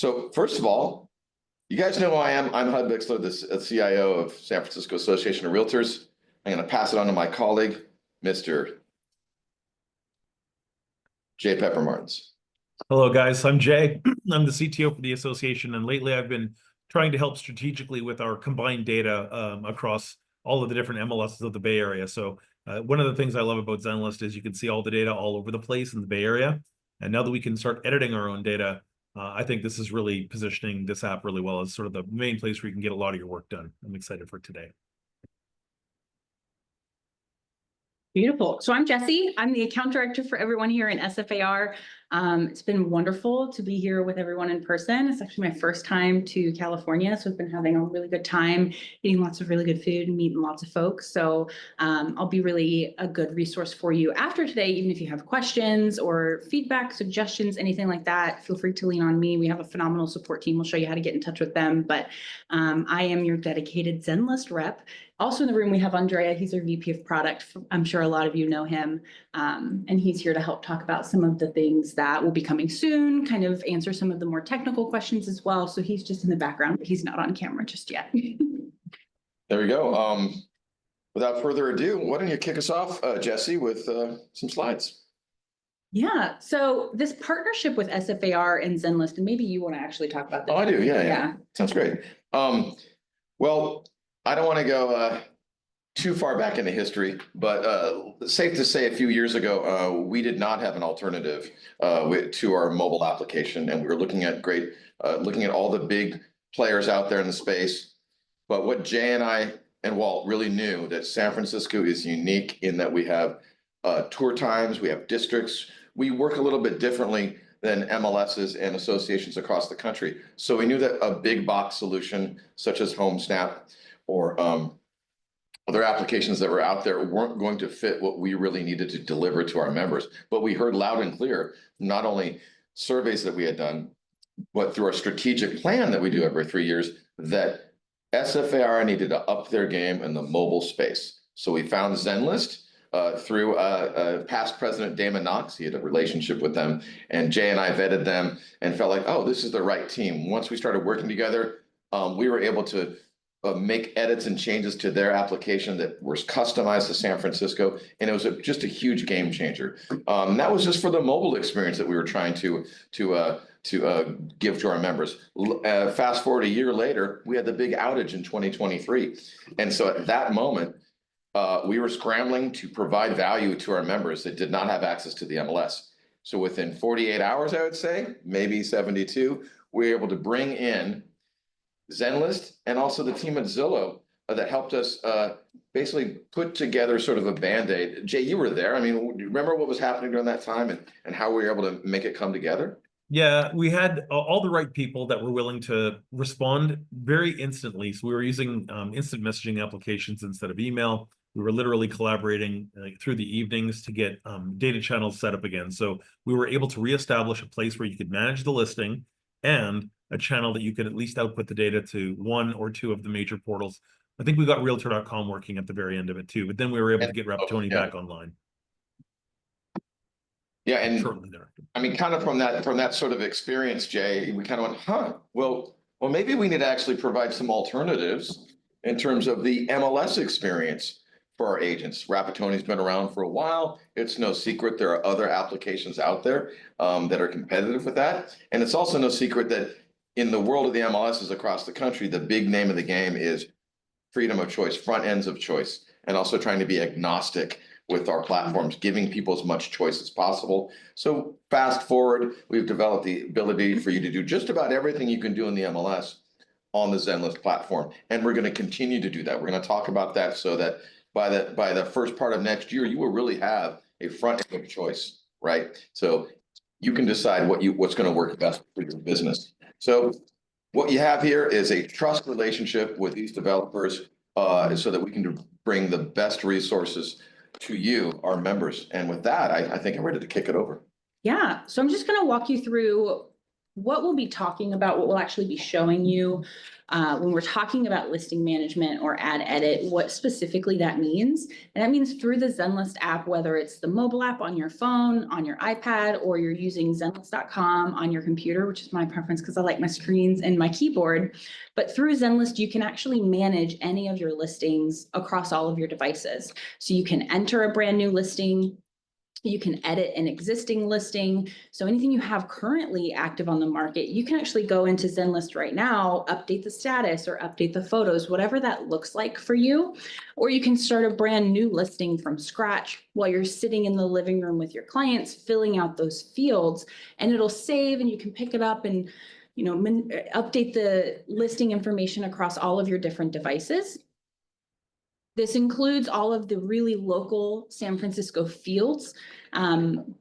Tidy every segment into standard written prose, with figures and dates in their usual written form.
So first of all, you guys know who I am. I'm Bixler, the CIO of San Francisco Association of Realtors. I'm going to pass it on to my colleague, Mr. J. Pepper Martins. Hello, guys. I'm Jay. I'm the CTO for the association, and lately I've been trying to help strategically with our combined data across all of the different MLSs of the Bay Area. So one of the things I love about Zenlist is you can see all the data all over the place in the Bay Area. And now that we can start editing our own data, I think this is really positioning this app really well as sort of the main place where you can get a lot of your work done. I'm excited for today. Beautiful. So I'm Jessie. I'm the account director for everyone here in SFAR. It's been wonderful to be here with everyone in person. It's actually my first time to California, so I've been having a really good time, eating lots of really good food and meeting lots of folks. So I'll be really a good resource for you after today. Even if you have questions or feedback, suggestions, anything like that, feel free to lean on me. We have a phenomenal support team. We'll show you how to get in touch with them. But I am your dedicated Zenlist rep. Also in the room, we have Andrea. He's our VP of product. I'm sure a lot of you know him. And he's here to help talk about some of the things that will be coming soon, kind of answer some of the more technical questions as well. So he's just in the background, but he's not on camera just yet. There we go. Without further ado, why don't you kick us off, Jessie, with some slides? Yeah, so this partnership with SFAR and Zenlist, and maybe you want to actually talk about this. Oh, I do. Yeah. Sounds great. Well, I don't want to go too far back into history, but safe to say a few years ago, we did not have an alternative to our mobile application, and we were looking at looking at all the big players out there in the space. But what Jay and I and Walt really knew that San Francisco is unique in that we have tour times, we have districts, we work a little bit differently than MLSs and associations across the country. So we knew that a big box solution such as HomeSnap or other applications that were out there weren't going to fit what we really needed to deliver to our members. But we heard loud and clear, not only surveys that we had done, but through our strategic plan that we do every 3 years, that SFAR needed to up their game in the mobile space. So we found Zenlist through past president Damon Knox. He had a relationship with them, and Jay and I vetted them and felt like, oh, this is the right team. Once we started working together, we were able to make edits and changes to their application that was customized to San Francisco, and it was just a huge game changer. That was just for the mobile experience that we were trying to give to our members. Fast forward a year later, we had the big outage in 2023, and so at that moment, we were scrambling to provide value to our members that did not have access to the MLS. So within 48 hours, I would say, maybe 72, we were able to bring in Zenlist and also the team at Zillow that helped us basically put together sort of a Band-Aid. Jay, you were there. I mean, do you remember what was happening during that time and how we were able to make it come together? Yeah, we had all the right people that were willing to respond very instantly. So we were using instant messaging applications instead of email. We were literally collaborating through the evenings to get data channels set up again. So we were able to reestablish a place where you could manage the listing and a channel that you could at least output the data to one or two of the major portals. I think we got Realtor.com working at the very end of it too, but then we were able to get Raptoni back online. Yeah, and I mean, kind of from that sort of experience, Jay, we kind of went, well, maybe we need to actually provide some alternatives in terms of the MLS experience for our agents. Raptoni's been around for a while. It's no secret there are other applications out there that are competitive with that, and it's also no secret that in the world of the MLSs across the country, the big name of the game is freedom of choice, front ends of choice, and also trying to be agnostic with our platforms, giving people as much choice as possible. So fast forward, we've developed the ability for you to do just about everything you can do in the MLS on the Zenlist platform. And we're going to continue to do that. We're going to talk about that so that by the first part of next year, you will really have a front end of choice, right? So you can decide what's going to work best for your business. So what you have here is a trust relationship with these developers so that we can bring the best resources to you, our members. And with that, I think I'm ready to kick it over. Yeah, so I'm just going to walk you through what we'll be talking about, what we'll actually be showing you when we're talking about listing management or ad edit, what specifically that means. And that means through the Zenlist app, whether it's the mobile app on your phone, on your iPad, or you're using zenlist.com on your computer, which is my preference because I like my screens and my keyboard. But through Zenlist, you can actually manage any of your listings across all of your devices. So you can enter a brand new listing. You can edit an existing listing. So anything you have currently active on the market, you can actually go into Zenlist right now, update the status or update the photos, whatever that looks like for you. Or you can start a brand new listing from scratch while you're sitting in the living room with your clients, filling out those fields, and it'll save and you can pick it up and update the listing information across all of your different devices. This includes all of the really local San Francisco fields,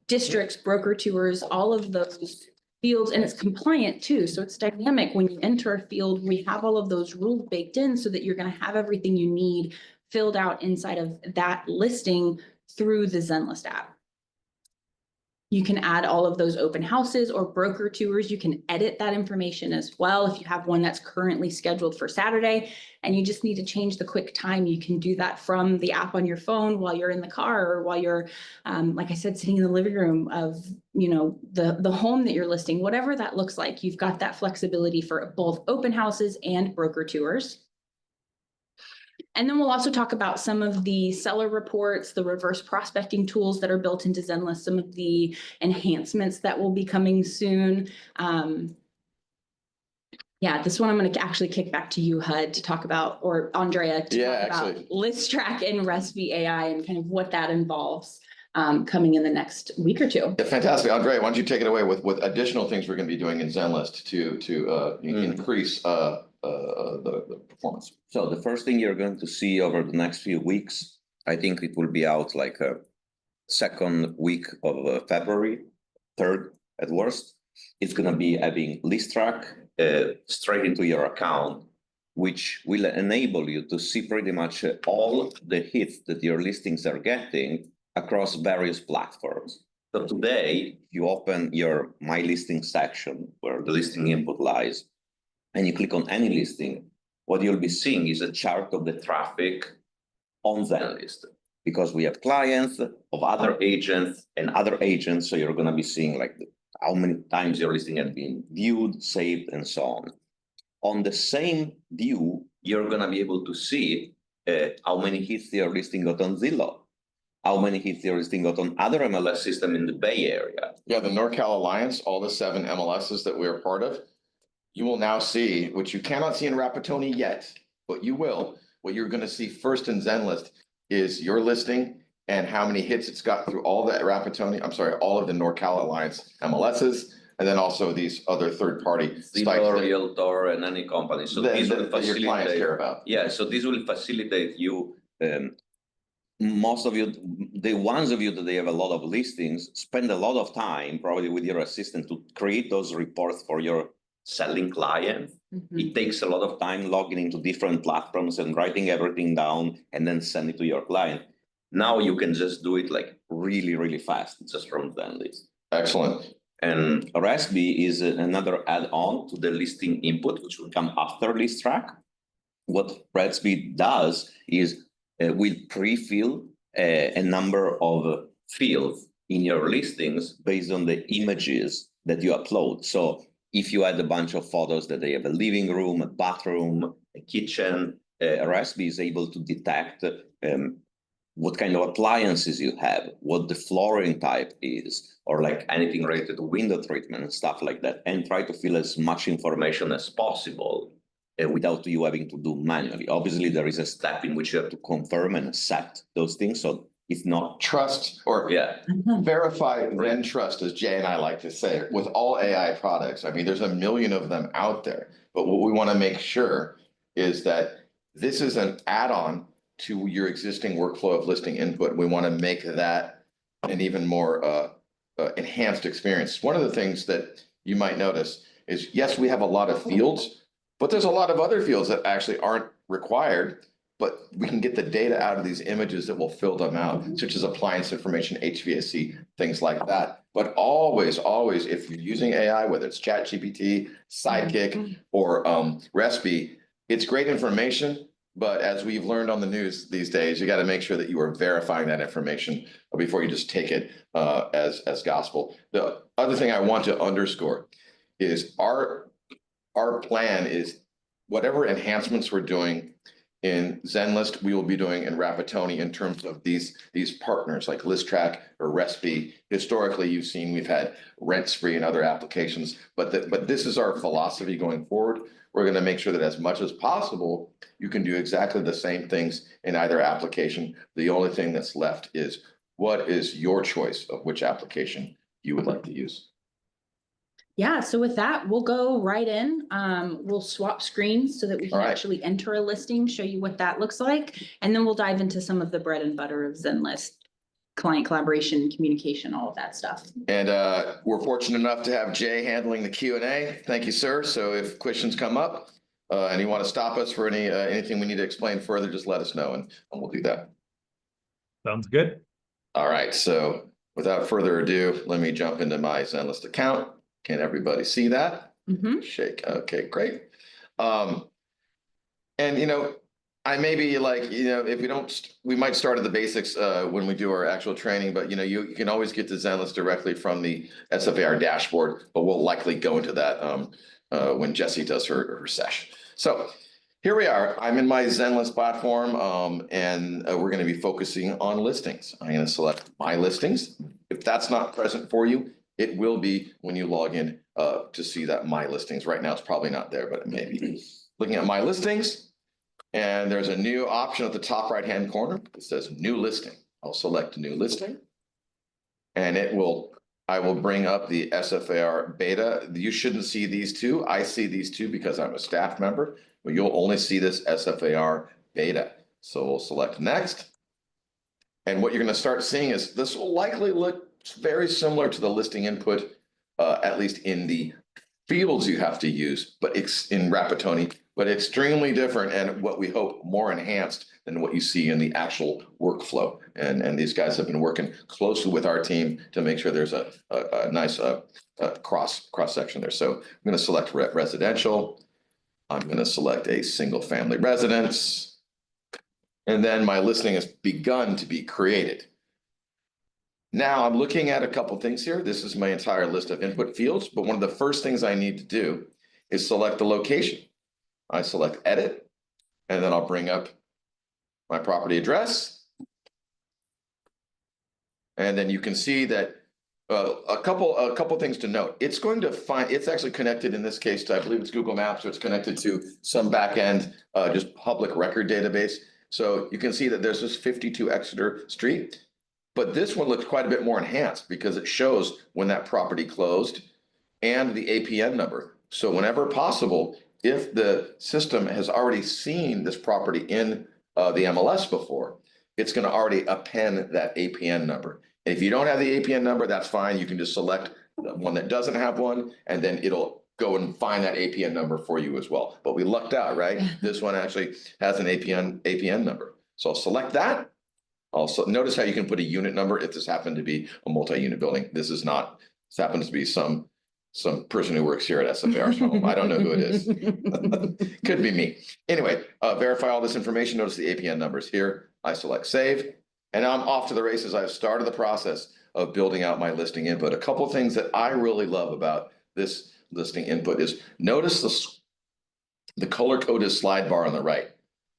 districts, broker tours, all of those fields, and it's compliant too. So it's dynamic. When you enter a field, we have all of those rules baked in so that you're going to have everything you need filled out inside of that listing through the Zenlist app. You can add all of those open houses or broker tours. You can edit that information as well. If you have one that's currently scheduled for Saturday and you just need to change the quick time, you can do that from the app on your phone while you're in the car or while you're, like I said, sitting in the living room of, the home that you're listing, whatever that looks like. You've got that flexibility for both open houses and broker tours. And then we'll also talk about some of the seller reports, the reverse prospecting tools that are built into Zenlist, some of the enhancements that will be coming soon. Yeah, this one I'm going to actually kick back to you, HUD, to talk about, or Andrea, to talk about ListTrack and RESTB AI and kind of what that involves coming in the next week or two. Yeah, fantastic. Andrea, why don't you take it away with additional things we're going to be doing in Zenlist to increase the performance. So the first thing you're going to see over the next few weeks, I think it will be out like a second week of February, third at worst. It's going to be having ListTrack straight into your account, which will enable you to see pretty much all the hits that your listings are getting across various platforms. So today, you open your My Listing section where the listing input lies, and you click on any listing, what you'll be seeing is a chart of the traffic on Zenlist, because we have clients of other agents and other agents. So you're going to be seeing like how many times your listing has been viewed, saved, and so on. On the same view, you're going to be able to see how many hits your listing got on Zillow, how many hits your listing got on other MLS system in the Bay Area. Yeah, the NorCal Alliance, all the 7 MLSs that we're part of, you will now see, which you cannot see in Rapatoni yet, but you will. What you're going to see first in Zenlist is your listing and how many hits it's got through all the all of the NorCal Alliance MLSs, and then also these other third-party sites. Realtor, and any company. So these will facilitate your clients care about. Yeah, so this will facilitate you. Most of you, the ones of you that they have a lot of listings, spend a lot of time probably with your assistant to create those reports for your selling client. It takes a lot of time logging into different platforms and writing everything down and then send it to your client. Now you can just do it like really, really fast, just from Zenlist. Excellent. And RESTB is another add-on to the listing input, which will come after ListTrack. What RESTB does is will pre-fill a number of fields in your listings based on the images that you upload. So if you had a bunch of photos that they have a living room, a bathroom, a kitchen, RESTB is able to detect what kind of appliances you have, what the flooring type is, or like anything related to window treatment and stuff like that, and try to fill as much information as possible without you having to do manually. Obviously, there is a step in which you have to confirm and accept those things. So it's not trust or verify, then trust, as Jay and I like to say, with all AI products. I mean, there's a million of them out there, but what we want to make sure is that this is an add-on to your existing workflow of listing input. We want to make that an even more enhanced experience. One of the things that you might notice is, yes, we have a lot of fields, but there's a lot of other fields that actually aren't required but we can get the data out of these images that will fill them out, such as appliance information, HVAC, things like that. But always, always, if you're using AI, whether it's ChatGPT, Sidekick, or Respi, it's great information. But as we've learned on the news these days, you got to make sure that you are verifying that information before you just take it as gospel. The other thing I want to underscore is our plan is whatever enhancements we're doing in Zenlist, we will be doing in Rapatoni in terms of these partners like ListTrack or Respi. Historically, you've seen we've had RentSpree and other applications, but this is our philosophy going forward. We're going to make sure that as much as possible, you can do exactly the same things in either application. The only thing that's left is what is your choice of which application you would like to use. Yeah, so with that, we'll go right in. We'll swap screens so that we can All right. actually enter a listing, show you what that looks like. And then we'll dive into some of the bread and butter of Zenlist, client collaboration, communication, all of that stuff. And we're fortunate enough to have Jay handling the Q&A. Thank you, sir. So if questions come up and you want to stop us for anything we need to explain further, just let us know and we'll do that. Sounds good. All right. So without further ado, let me jump into my Zenlist account. Can everybody see that? Shake. Okay, great. And I may be like, if we don't, we might start at the basics when we do our actual training, but you can always get to Zenlist directly from the SFAR dashboard, but we'll likely go into that when Jessie does her session. So here we are. I'm in my Zenlist platform, and we're going to be focusing on listings. I'm going to select my listings. If that's not present for you, it will be when you log in to see that my listings. Right now, it's probably not there, but it may be. Looking at my listings, and there's a new option at the top right-hand corner. It says new listing. I'll select new listing, and I will bring up the SFAR beta. You shouldn't see these two. I see these two because I'm a staff member, but you'll only see this SFAR beta. So we'll select next. And what you're going to start seeing is this will likely look very similar to the listing input, at least in the fields you have to use, but it's in Rapatoni, but extremely different and what we hope more enhanced than what you see in the actual workflow. And these guys have been working closely with our team to make sure there's a nice cross section there. So I'm going to select residential. I'm going to select a single family residence. And then my listing has begun to be created. Now I'm looking at a couple things here. This is my entire list of input fields, but one of the first things I need to do is select the location. I select edit, and then I'll bring up my property address. And then you can see that a couple things to note. It's going to find, it's actually connected in this case to, I believe it's Google Maps, so it's connected to some backend, just public record database. So you can see that there's this 52 Exeter Street. But this one looks quite a bit more enhanced because it shows when that property closed and the APN number. So whenever possible, if the system has already seen this property in the MLS before, it's going to already append that APN number. And if you don't have the APN number, that's fine. You can just select the one that doesn't have one, and then it'll go and find that APN number for you as well. But we lucked out, right? This one actually has an APN number. So I'll select that. Also, notice how you can put a unit number if this happened to be a multi-unit building. This is not. This happens to be some person who works here at SFAR. So I don't know who it is. Could be me. Anyway, verify all this information. Notice the APN numbers here. I select save, and now I'm off to the races. I've started the process of building out my listing input. A couple of things that I really love about this listing input is notice the color-coded slide bar on the right.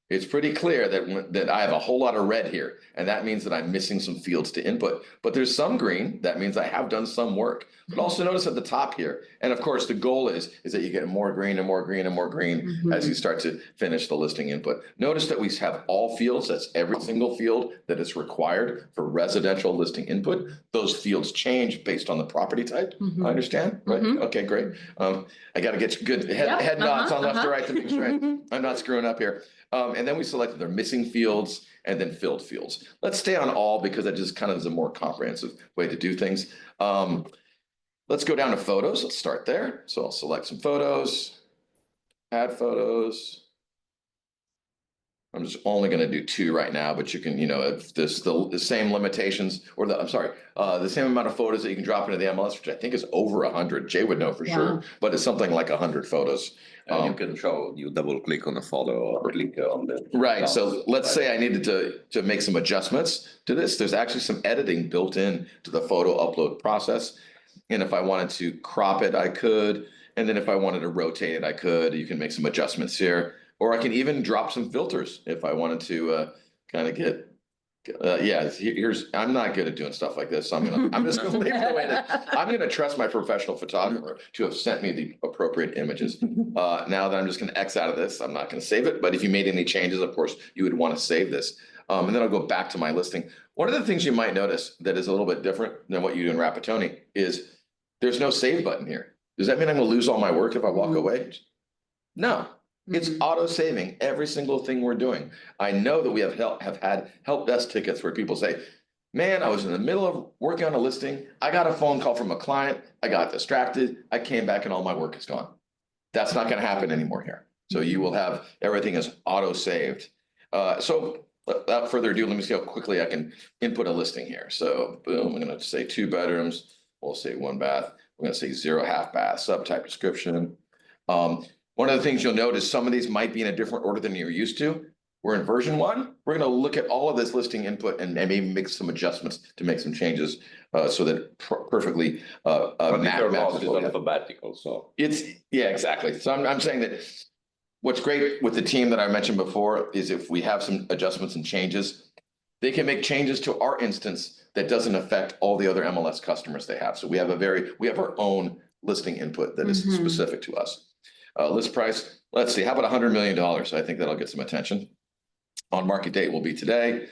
It's pretty clear that I have a whole lot of red here, and that means that I'm missing some fields to input. But there's some green. That means I have done some work. But also notice at the top here, and of course the goal is that you get more green and more green and more green as you start to finish the listing input. Notice that we have all fields. That's every single field that is required for residential listing input. Those fields change based on the property type. I understand, right? Okay, great. I got to get good head nods on left to right to make sure I'm not screwing up here. And then we selected their missing fields and then filled fields. Let's stay on all because that just kind of is a more comprehensive way to do things. Let's go down to photos. Let's start there. So I'll select some photos, add photos. I'm just only gonna do 2 right now, but you can, if there's the same limitations or the same amount of photos that you can drop into the MLS, which I think is over 100. Jay would know for sure, Wow. but it's something like 100 photos. And you can show, you double click on the photo or click on the. Right, so let's say I needed to make some adjustments to this. There's actually some editing built in to the photo upload process. And if I wanted to crop it, I could. And then if I wanted to rotate it, I could. You can make some adjustments here. Or I can even drop some filters if I wanted to kind of get, I'm not good at doing stuff like this. So I'm just gonna leave it the way that, I'm gonna trust my professional photographer to have sent me the appropriate images. Now that I'm just gonna X out of this, I'm not gonna save it, but if you made any changes, of course, you would want to save this. And then I'll go back to my listing. One of the things you might notice that is a little bit different than what you do in Rapatoni is there's no save button here. Does that mean I'm gonna lose all my work if I walk away? No. It's auto saving every single thing we're doing. I know that we have had help desk tickets where people say, man, I was in the middle of working on a listing. I got a phone call from a client. I got distracted. I came back and all my work is gone. That's not going to happen anymore here. So you will have everything is auto saved. So without further ado, let me see how quickly I can input a listing here. So boom, I'm going to say 2 bedrooms. We'll say 1 bath. We're going to say 0 half bath, subtype description. One of the things you'll notice, some of these might be in a different order than you're used to. We're in version 1. We're going to look at all of this listing input and maybe make some adjustments to make some changes so that perfectly But these are matches what we have. alphabetical, so. Yeah, exactly. So I'm saying that what's great with the team that I mentioned before is if we have some adjustments and changes, they can make changes to our instance that doesn't affect all the other MLS customers they have. So we have our own listing input that is specific to us. List price, let's see, how about $100 million? I think that'll get some attention. On market date will be today,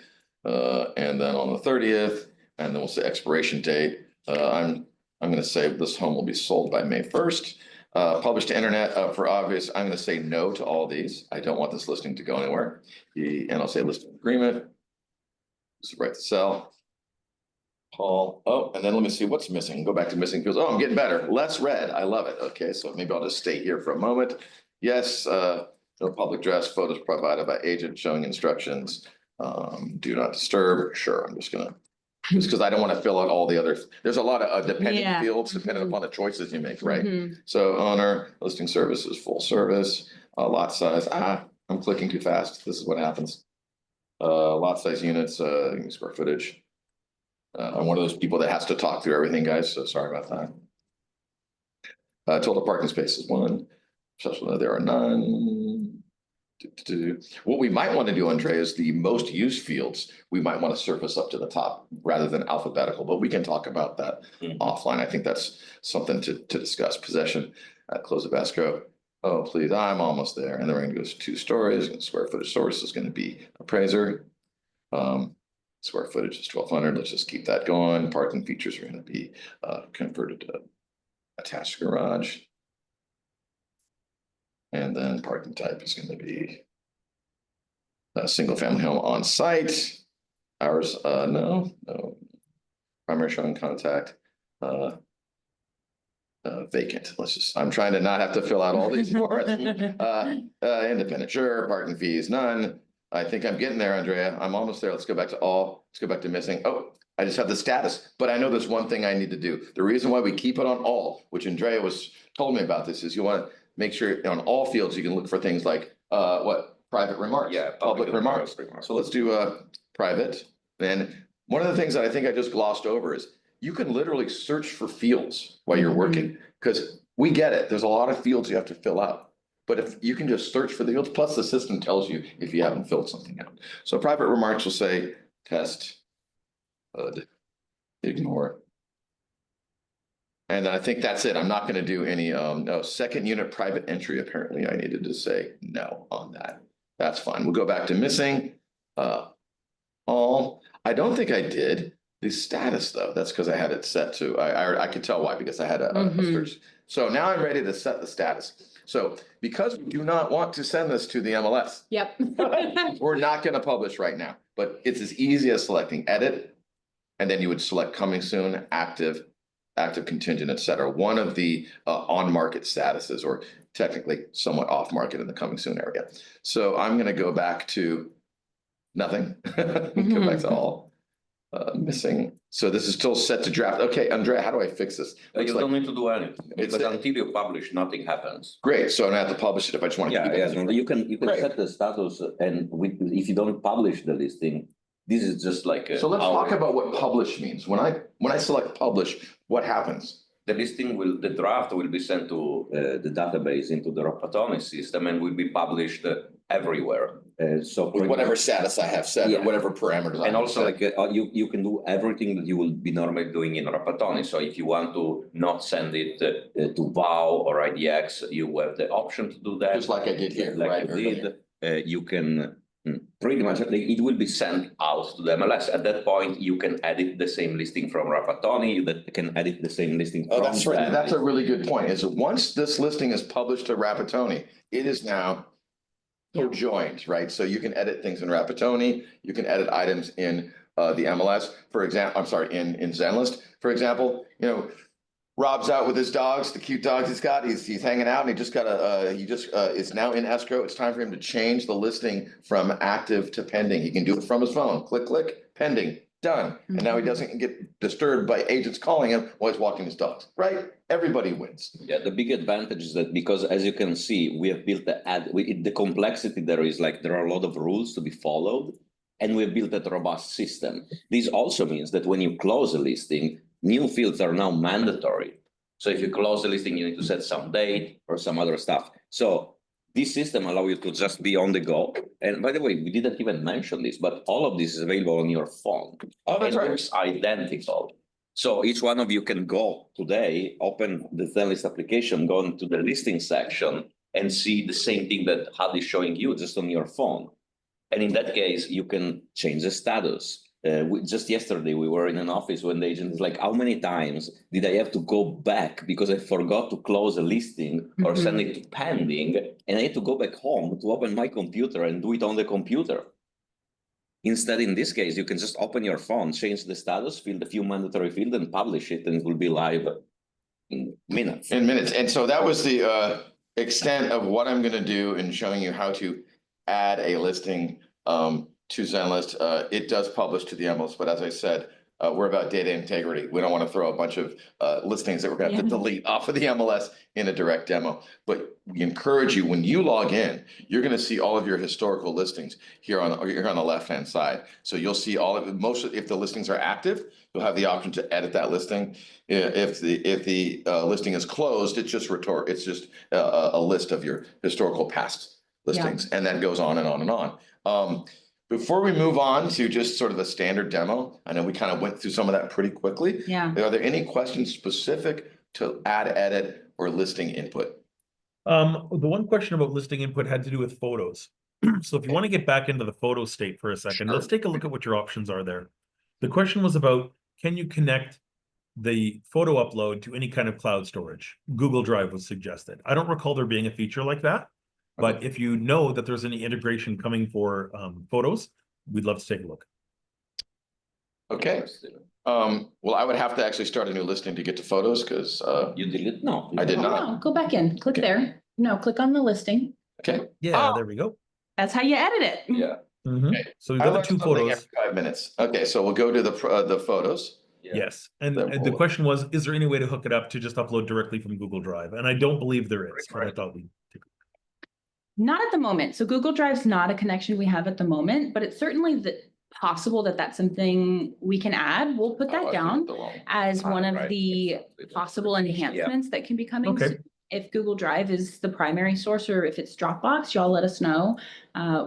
and then on the 30th, and then we'll say expiration date. I'm going to say this home will be sold by May 1st. Published to internet for obvious. I'm going to say no to all these. I don't want this listing to go anywhere. And I'll say listing agreement. This is right to sell. Paul. Oh, and then let me see what's missing. Go back to missing fields. Oh, I'm getting better. Less red. I love it. Okay, so maybe I'll just stay here for a moment. Yes, no public address, photos provided by agent showing instructions. Do not disturb. Sure, I'm just because I don't want to fill out all the others. There's a lot of dependent fields depending upon the choices you make, right? So owner, listing services, full service, lot size. I'm clicking too fast. This is what happens. Lot size units, square footage. I'm one of those people that has to talk through everything, guys, so sorry about that. Total parking spaces 1, there are none. What we might want to do, Andre, is the most used fields, we might want to surface up to the top rather than alphabetical, but we can talk about that offline. I think that's something to discuss. Possession, close of escrow. Oh, please, I'm almost there. And then we're going to go to 2 stories. Square footage source is going to be appraiser. Square footage is 1,200. Let's just keep that going. Parking features are going to be converted to attached garage. And then parking type is going to be a single family home on site. Hours, no. Primary showing contact. Vacant. I'm trying to not have to fill out all these for us. Independent, sure. Parking fees, none. I think I'm getting there, Andrea. I'm almost there. Let's go back to all. Let's go back to missing. Oh, I just have the status, but I know there's one thing I need to do. The reason why we keep it on all, which Andrea told me about this, is you want to make sure on all fields you can look for things like private remarks. Yeah, public remarks. So let's do private. And one of the things that I think I just glossed over is you can literally search for fields while you're working, because we get it. There's a lot of fields you have to fill out. But if you can just search for the fields, plus the system tells you if you haven't filled something out. So private remarks will say test, ignore. And I think that's it. I'm not going to do any, no, second unit private entry. Apparently I needed to say no on that. That's fine. We'll go back to missing, all. I don't think I did the status though. That's because I had it set to, I could tell why, because I had a search. So now I'm ready to set the status. So because we do not want to send this to the MLS. Yep. We're not going to publish right now, but it's as easy as selecting edit. And then you would select coming soon, active contingent, et cetera. One of the on market statuses, or technically somewhat off market in the coming soon area. So I'm gonna go back to nothing, go back to all. Missing, so this is still set to draft. Okay, Andrea, how do I fix this? You Looks like- don't need to do anything, It's because a- until you publish, nothing happens. Great, so I don't have to publish it if I just want to. Yeah, yeah, no, you can Great. set the status, and if you don't publish the listing, this is just like. So let's talk about what publish means. When I select publish, what happens? The draft will be sent to the database into the Rapatoni system and will be published everywhere. So With whatever status I have set, or Yeah. whatever parameters I and have also set. like you can do everything that you will be normally doing in Rapatoni. So if you want to not send it to VOW or IDX, you have the option to do that. Just like I did here, Like right? you did, you can pretty much it will be sent out to the MLS. At that point, you can edit the same listing from Rapatoni. That can edit the same listing. Oh, from that's right. Zenlist. That's a really good point. Is that once this listing is published to Rapatoni, it is now Yeah. co-joined, right? So you can edit things in Rapatoni, you can edit items in the MLS, for example, I'm sorry, in Zenlist, for example, Rob's out with his dogs, the cute dogs he's got, he's hanging out and it's now in escrow. It's time for him to change the listing from active to pending. He can do it from his phone. Click, click, pending, done. And now he doesn't get disturbed by agents calling him while he's walking his dogs, right? Everybody wins. Yeah, the big advantage is that because as you can see, we have built the complexity there is like there are a lot of rules to be followed, and we have built a robust system. This also means that when you close a listing, new fields are now mandatory. So if you close the listing, you need to set some date or some other stuff. So this system allows you to just be on the go. And by the way, we didn't even mention this, but all of this is available on your phone. Oh, that's And right. it's identical. So each one of you can go today, open the Zenlist application, go into the listing section and see the same thing that HUD is showing you just on your phone. And in that case, you can change the status. Just yesterday, we were in an office when the agent is like, how many times did I have to go back because I forgot to close a listing or send it to pending? And I had to go back home to open my computer and do it on the computer. Instead, in this case, you can just open your phone, change the status, fill the few mandatory fields and publish it, and it will be live in minutes. In minutes. And so that was the extent of what I'm gonna do in showing you how to add a listing to Zenlist. It does publish to the MLS, but as I said, we're about data integrity. We don't want to throw a bunch of listings that we're gonna have to delete off of the MLS in a direct demo. But we encourage you, when you log in, you're gonna see all of your historical listings here on the left-hand side. So you'll see all of it. If the listings are active, you'll have the option to edit that listing. If the listing is closed, it's just a list of your historical past listings, and that goes on and on and on. Before we move on to just sort of a standard demo, I know we kind of went through some of that pretty quickly. Yeah. Are there any questions specific to add, edit, or listing input? The one question about listing input had to do with photos. So if you want to get back into the photo state for a second, let's take a look at what your options are there. The question was about, can you connect the photo upload to any kind of cloud storage? Google Drive was suggested. I don't recall there being a feature like that. But if you know that there's any integration coming for photos, we'd love to take a look. Okay. Well, I would have to actually start a new listing to get to photos because You delete? No. I did Oh, not. no, go back in, click there. No, click on the listing. Okay. Yeah, there we go. That's how you edit it. Yeah. So we've I got the learned two something photos. every 5 minutes. Okay, so we'll go to the photos. Yeah. Yes, and Then the we'll- question was, is there any way to hook it up to just upload directly from Google Drive? And I don't believe there is, but I thought we'd take a Not at the moment. So Google Drive's not a connection we have at the moment, but it's certainly possible that that's something we can add. We'll put Oh, that I down see the wrong- as one of Right. the possible enhancements that can be coming. Okay. soon. If Google Drive is the primary source or if it's Dropbox, y'all let us know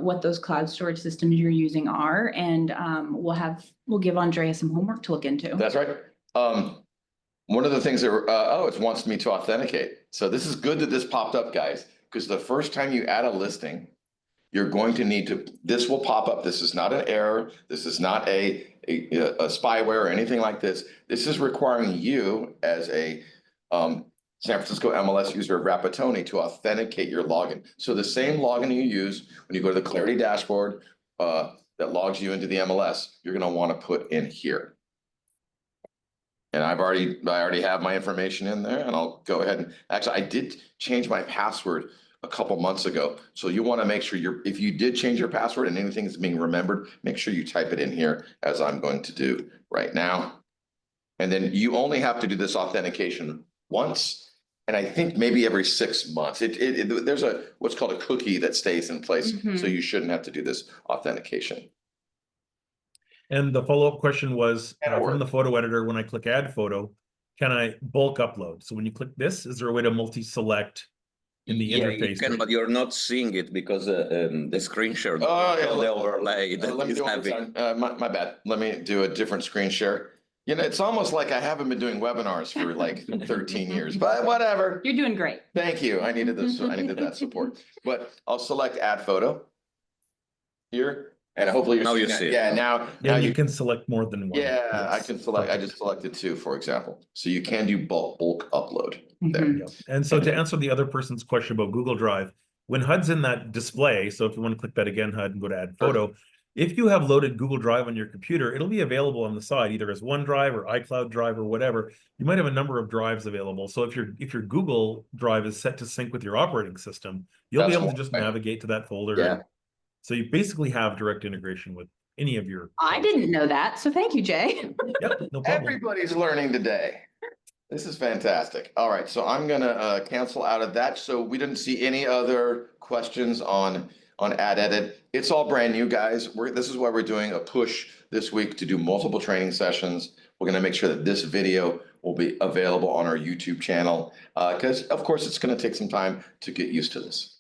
what those cloud storage systems you're using are. And we'll give Andrea some homework to look into. That's right. One of the things that, it wants me to authenticate. So this is good that this popped up, guys, because the first time you add a listing, you're going to need to, this will pop up. This is not an error. This is not a spyware or anything like this. This is requiring you as a San Francisco MLS user of Rapatoni to authenticate your login. So the same login you use when you go to the Clarity dashboard that logs you into the MLS, you're going to want to put in here. And I already have my information in there, and I'll go ahead and, actually, I did change my password a couple months ago. So you want to make sure if you did change your password and anything is being remembered, make sure you type it in here, as I'm going to do right now. And then you only have to do this authentication once, and I think maybe every 6 months. There's what's called a cookie that stays in place, so you shouldn't have to do this authentication. And the follow-up question was That'll from work. the photo editor, when I click add photo, can I bulk upload? So when you click this, is there a way to multi-select in the Yeah, you interface? can, but you're not seeing it because the screen share, Oh, yeah, the overlay let that me is do it one having. time. My bad. Let me do a different screen share. You know, it's almost like I haven't been doing webinars for like 13 years, but whatever. You're doing great. Thank you. I needed this. I needed that support. But I'll select add photo here, and hopefully you're Now you seeing see that. it. Yeah, now You can select more than one. Yeah, I Yes, can select. I perfect. just selected 2, for example. So you can do bulk upload there. Mhm. Yeah. And so to answer the other person's question about Google Drive, when HUD's in that display, so if you want to click that again, HUD, and go to add photo, if you have loaded Google Drive on your computer, it'll be available on the side, either as OneDrive or iCloud Drive or whatever. You might have a number of drives available. So if your Google Drive is set to sync with your operating system, you'll be That's able to cool. just navigate to that folder. Yeah. And so you basically have direct integration with any of your. I didn't know that, so thank you, Jay. Yep, no problem. Everybody's learning today. This is fantastic. All right, so I'm gonna cancel out of that. So we didn't see any other questions on ad edit. It's all brand new, guys. This is why we're doing a push this week to do multiple training sessions. We're gonna make sure that this video will be available on our YouTube channel, because of course it's gonna take some time to get used to this.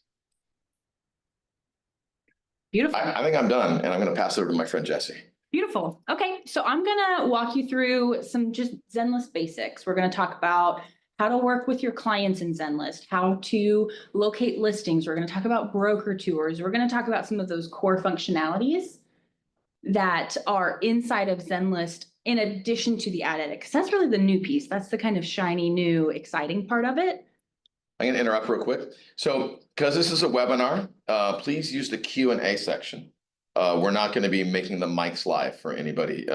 Beautiful. I think I'm done, and I'm gonna pass it over to my friend Jessie. Beautiful. Okay, so I'm gonna walk you through some just Zenlist basics. We're gonna talk about how to work with your clients in Zenlist, how to locate listings. We're gonna talk about broker tours. We're gonna talk about some of those core functionalities that are inside of Zenlist in addition to the ad edit, because that's really the new piece. That's the kind of shiny, new, exciting part of it. I'm gonna interrupt real quick. So, because this is a webinar, please use the Q&A section. We're not gonna be making the mics live for anybody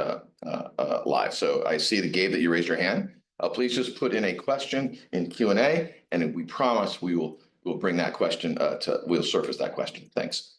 live. So I see the Gabe that you raised your hand. Please just put in a question in Q&A, and we promise we'll bring that question we'll surface that question. Thanks.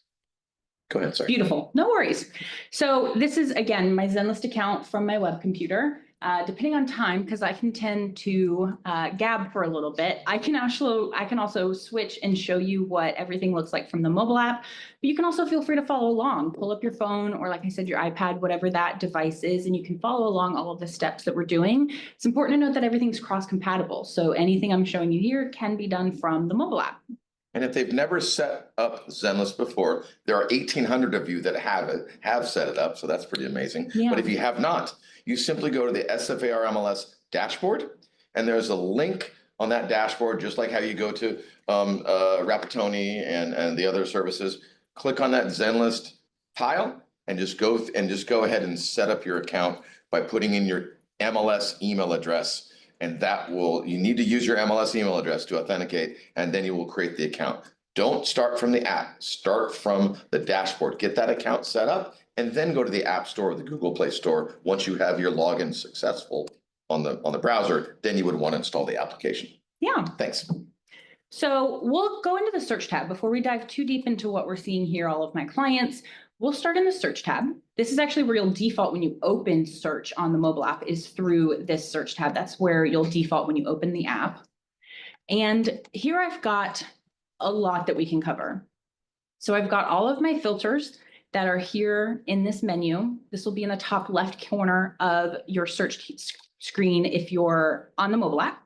Go ahead, sorry. Beautiful, no worries. So this is, again, my Zenlist account from my web computer. Depending on time, because I can tend to gab for a little bit, I can also switch and show you what everything looks like from the mobile app. But you can also feel free to follow along. Pull up your phone or, like I said, your iPad, whatever that device is, and you can follow along all of the steps that we're doing. It's important to note that everything's cross-compatible. So anything I'm showing you here can be done from the mobile app. And if they've never set up Zenlist before, there are 1,800 of you that have set it up, so that's pretty amazing. Yeah. But if you have not, you simply go to the SFAR MLS dashboard, and there's a link on that dashboard, just like how you go to Rapatoni and the other services. Click on that Zenlist tile and just go ahead and set up your account by putting in your MLS email address. And you need to use your MLS email address to authenticate, and then you will create the account. Don't start from the app, start from the dashboard. Get that account set up, and then go to the App Store or the Google Play Store. Once you have your login successful on the browser, then you would want to install the application. Yeah. Thanks. So we'll go into the search tab before we dive too deep into what we're seeing here, all of my clients. We'll start in the search tab. This is actually where you'll default when you open search on the mobile app, is through this search tab. That's where you'll default when you open the app. And here I've got a lot that we can cover. So I've got all of my filters that are here in this menu. This will be in the top left corner of your search screen if you're on the mobile app.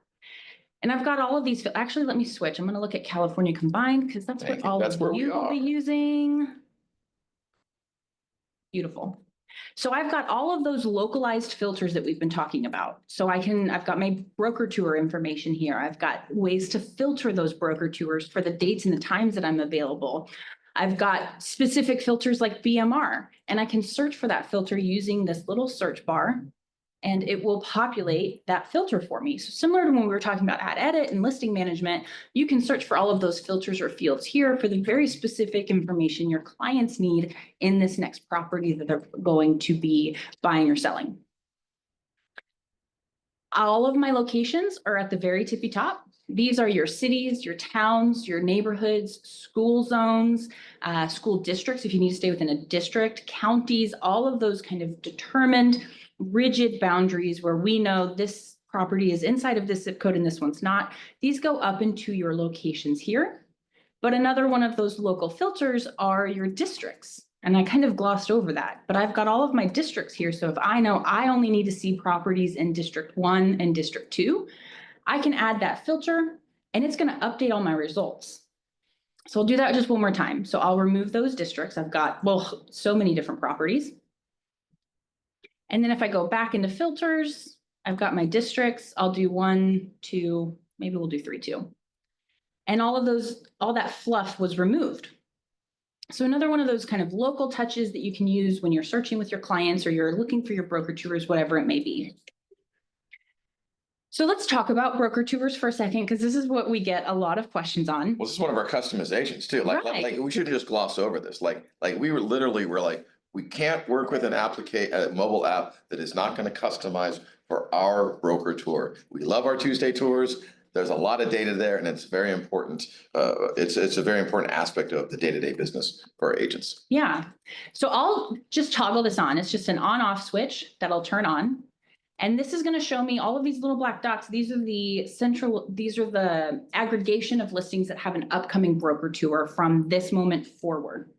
And I've got all of these. Actually, let me switch. I'm going to look at California combined, because that's what all of you will be using. Beautiful. So I've got all of those localized filters that we've been talking about. So I've got my broker tour information here. I've got ways to filter those broker tours for the dates and the times that I'm available. I've got specific filters like BMR, and I can search for that filter using this little search bar, and it will populate that filter for me. So similar to when we were talking about ad edit and listing management, you can search for all of those filters or fields here for the very specific information your clients need in this next property that they're going to be buying or selling. All of my locations are at the very tippy top. These are your cities, your towns, your neighborhoods, school zones, school districts, if you need to stay within a district, counties, all of those kind of determined rigid boundaries where we know this property is inside of this zip code and this one's not. These go up into your locations here. But another one of those local filters are your districts. And I kind of glossed over that, but I've got all of my districts here. So if I know I only need to see properties in District 1 and District 2, I can add that filter and it's going to update all my results. So I'll do that just one more time. So I'll remove those districts. I've got, well, so many different properties. And then if I go back into filters, I've got my districts. I'll do 1, 2, maybe we'll do 3, 2. And all of those, all that fluff was removed. So another one of those kind of local touches that you can use when you're searching with your clients or you're looking for your broker tours, whatever it may be. So let's talk about broker tours for a second, because this is what we get a lot of questions on. Well, this is one of our customizations too. Like we shouldn't just gloss over this. Like we were literally, we can't work with a mobile app that is not going to customize for our broker tour. We love our Tuesday tours. There's a lot of data there, and it's very important. It's a very important aspect of the day-to-day business for our agents. Yeah. So I'll just toggle this on. It's just an on-off switch that'll turn on. And this is going to show me all of these little black dots. These are the aggregation of listings that have an upcoming broker tour from this moment forward.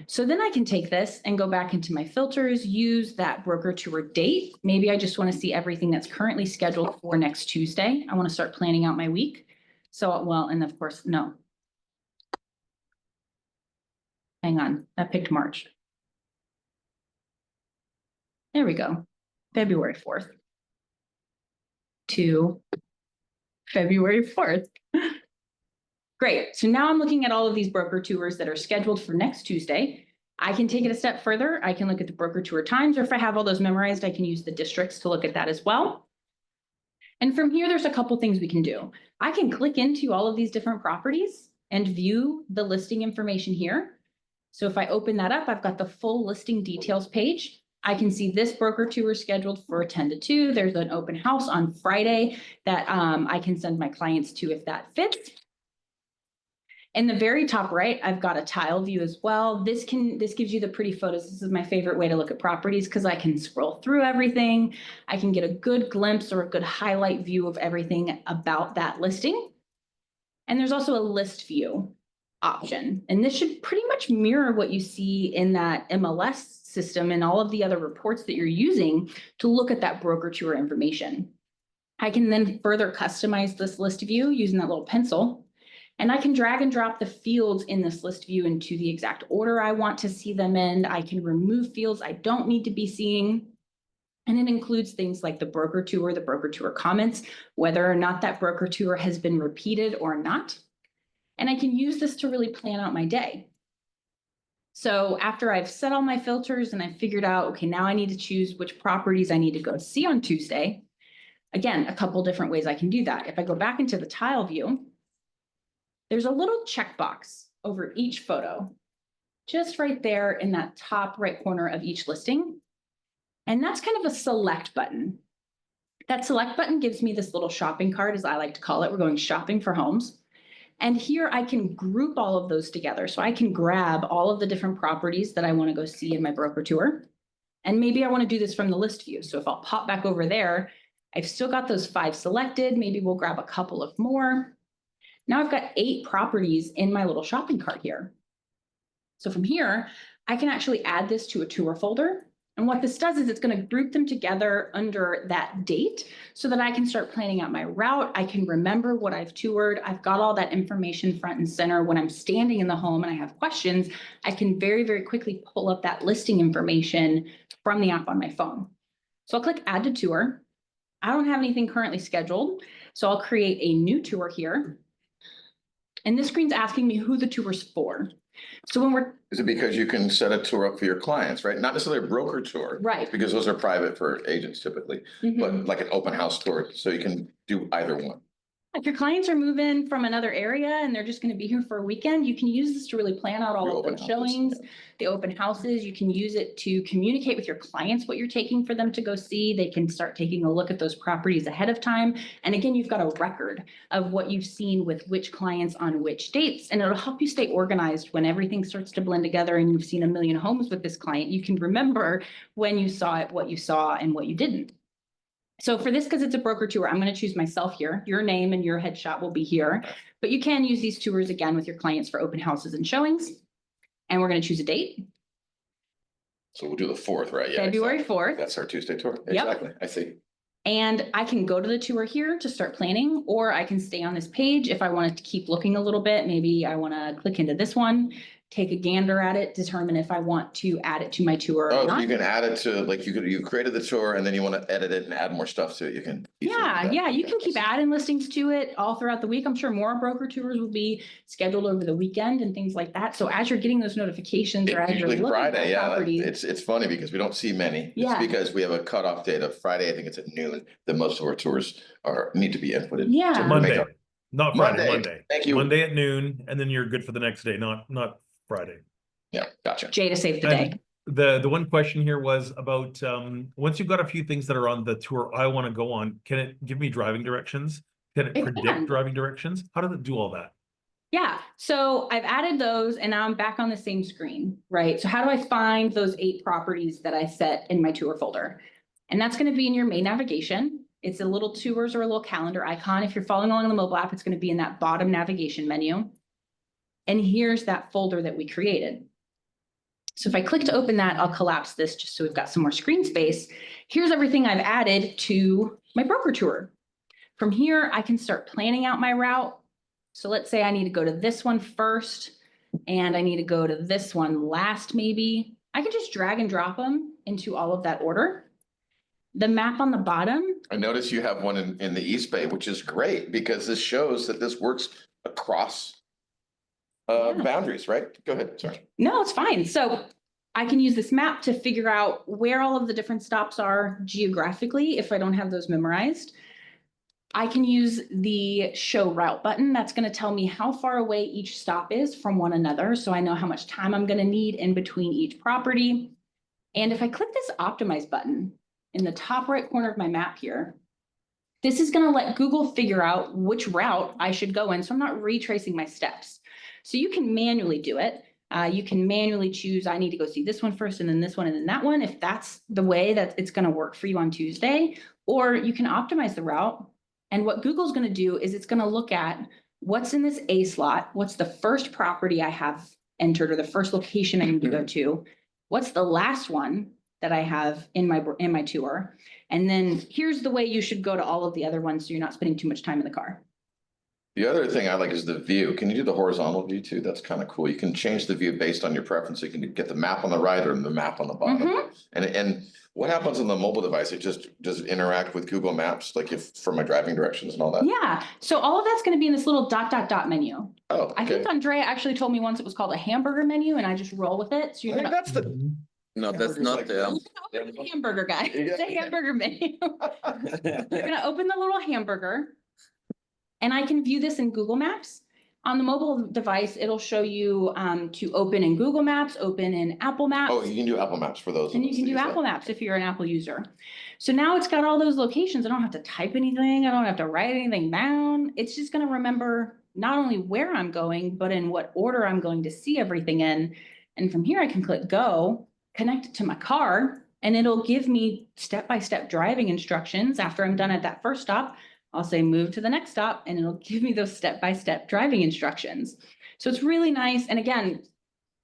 So then I can take this and go back into my filters, use that broker tour date. Maybe I just want to see everything that's currently scheduled for next Tuesday. I want to start planning out my week. So, well, and of course, no. Hang on, I picked March. There we go. February 4th to February 4th. Great. So now I'm looking at all of these broker tours that are scheduled for next Tuesday. I can take it a step further. I can look at the broker tour times, or if I have all those memorized, I can use the districts to look at that as well. And from here, there's a couple things we can do. I can click into all of these different properties and view the listing information here. So if I open that up, I've got the full listing details page. I can see this broker tour scheduled for 10 to 2. There's an open house on Friday that I can send my clients to if that fits. In the very top right, I've got a tile view as well. This gives you the pretty photos. This is my favorite way to look at properties because I can scroll through everything. I can get a good glimpse or a good highlight view of everything about that listing. And there's also a list view option. And this should pretty much mirror what you see in that MLS system and all of the other reports that you're using to look at that broker tour information. I can then further customize this list view using that little pencil. And I can drag and drop the fields in this list view into the exact order I want to see them in. I can remove fields I don't need to be seeing. And it includes things like the broker tour comments, whether or not that broker tour has been repeated or not. And I can use this to really plan out my day. So after I've set all my filters and I figured out, okay, now I need to choose which properties I need to go see on Tuesday. Again, a couple different ways I can do that. If I go back into the tile view, there's a little checkbox over each photo, just right there in that top right corner of each listing. And that's kind of a select button. That select button gives me this little shopping cart, as I like to call it. We're going shopping for homes. And here I can group all of those together. So I can grab all of the different properties that I want to go see in my broker tour. And maybe I want to do this from the list view. So if I'll pop back over there, I've still got those 5 selected. Maybe we'll grab a couple of more. Now I've got 8 properties in my little shopping cart here. So from here, I can actually add this to a tour folder. And what this does is it's going to group them together under that date so that I can start planning out my route. I can remember what I've toured. I've got all that information front and center. When I'm standing in the home and I have questions, I can very, very quickly pull up that listing information from the app on my phone. So I'll click add to tour. I don't have anything currently scheduled, so I'll create a new tour here. And this screen's asking me who the tour's for. So when we're... Is it because you can set a tour up for your clients, right? Not necessarily a broker tour. Right. Because those are private for agents typically, but like an open house tour. So you can do either one. If your clients are moving from another area and they're just going to be here for a weekend, you can use this to really plan out all Your of open those houses, showings, the open houses. You can use it to communicate with your clients what you're taking for them to go see. They can start taking a look at those properties ahead of time. And again, you've got a record of what you've seen with which clients on which dates, and it'll help you stay organized when everything starts to blend together and you've seen a million homes with this client. You can remember when you saw it, what you saw, and what you didn't. So for this, because it's a broker tour, I'm going to choose myself here. Your name and your headshot will be here, but you can use these tours again with your clients for open houses and showings. And we're going to choose a date. So we'll do the 4th, right? Yeah. February exactly. 4th. That's our Tuesday tour. Yep. Exactly. I see. And I can go to the tour here to start planning, or I can stay on this page if I wanted to keep looking a little bit. Maybe I want to click into this one, take a gander at it, determine if I want to add it to my tour or Oh, not. you can add it to, like, you created the tour and then you want to edit it and add more stuff to it. You can. easily do Yeah, that. yeah, you can Okay. keep adding listings to it all throughout the week. I'm sure more broker tours will be scheduled over the weekend and things like that. So as you're getting those notifications or It's as you're usually looking Friday, at yeah. properties. It's funny because we don't see many. It's Yeah. because we have a cutoff date of Friday. I think it's at noon, that most of our tours need to be inputted. Yeah. to make Monday, our- not Friday, Monday. Monday. Thank you. Monday at noon, and then you're good for the next day, not Friday. Yeah, gotcha. Jay to save the day. And the one question here was about, once you've got a few things that are on the tour I want to go on, can it give me driving directions? Can it It predict can. driving directions? How does it do all that? Yeah, so I've added those and now I'm back on the same screen, right? So how do I find those 8 properties that I set in my tour folder? And that's going to be in your main navigation. It's a little tours or a little calendar icon. If you're following along the mobile app, it's going to be in that bottom navigation menu. And here's that folder that we created. So if I click to open that, I'll collapse this just so we've got some more screen space. Here's everything I've added to my broker tour. From here, I can start planning out my route. So let's say I need to go to this one first, and I need to go to this one last, maybe. I can just drag and drop them into all of that order. The map on the bottom. I notice you have one in the East Bay, which is great because this shows that this works across Yeah. boundaries, right? Go ahead, sorry. No, it's fine. So I can use this map to figure out where all of the different stops are geographically if I don't have those memorized. I can use the show route button. That's going to tell me how far away each stop is from one another. So I know how much time I'm going to need in between each property. And if I click this optimize button in the top right corner of my map here, this is going to let Google figure out which route I should go in. So I'm not retracing my steps. So you can manually do it. You can manually choose, I need to go see this one first and then this one and then that one, if that's the way that it's going to work for you on Tuesday. Or you can optimize the route. And what Google's going to do is it's going to look at what's in this A slot, what's the first property I have entered or the first location I need to go to, what's the last one that I have in my tour. And then here's the way you should go to all of the other ones so you're not spending too much time in the car. The other thing I like is the view. Can you do the horizontal view too? That's kind of cool. You can change the view based on your preference. You can get the map on the right or the map on the bottom. Mhm. And what happens on the mobile device? It just does it interact with Google Maps, like if for my driving directions and all that? Yeah, so all of that's going to be in this little ... menu. Oh, I okay. think Andrea actually told me once it was called a hamburger menu and I just roll with it. So I you're think gonna that's the. No, that's not, open the hamburger guy. It's a Yeah. hamburger menu. You're gonna open the little hamburger. And I can view this in Google Maps. On the mobile device, it'll show you to open in Google Maps, open in Apple Maps. Oh, you can do Apple Maps for those. And of you us can that do use that. Apple Maps if you're an Apple user. So now it's got all those locations. I don't have to type anything. I don't have to write anything down. It's just going to remember not only where I'm going, but in what order I'm going to see everything in. And from here, I can click go, connect it to my car, and it'll give me step-by-step driving instructions. After I'm done at that first stop, I'll say move to the next stop, and it'll give me those step-by-step driving instructions. So it's really nice. And again,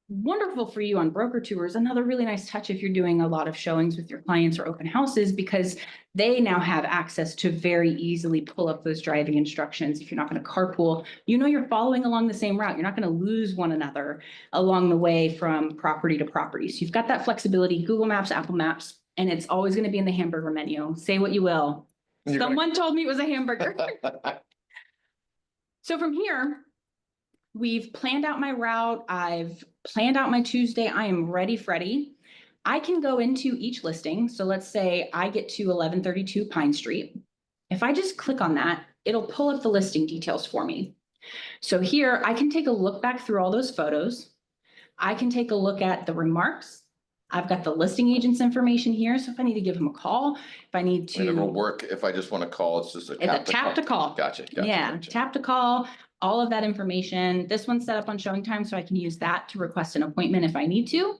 wonderful for you on broker tours. Another really nice touch if you're doing a lot of showings with your clients or open houses, because they now have access to very easily pull up those driving instructions. If you're not going to carpool, you know you're following along the same route. You're not going to lose one another along the way from property to property. So you've got that flexibility, Google Maps, Apple Maps, and it's always going to be in the hamburger menu. Say what you will. Someone told me it was a hamburger. So from here, we've planned out my route. I've planned out my Tuesday. I am ready, Freddy. I can go into each listing. So let's say I get to 1132 Pine Street. If I just click on that, it'll pull up the listing details for me. So here I can take a look back through all those photos. I can take a look at the remarks. I've got the listing agent's information here. So if I need to give him a call, if I need And it'll to, work if I just want to call, it's just a it's a tap to call. Gotcha. Yeah, Gotcha. tap to call, all of that information. This one's set up on showing time, so I can use that to request an appointment if I need to.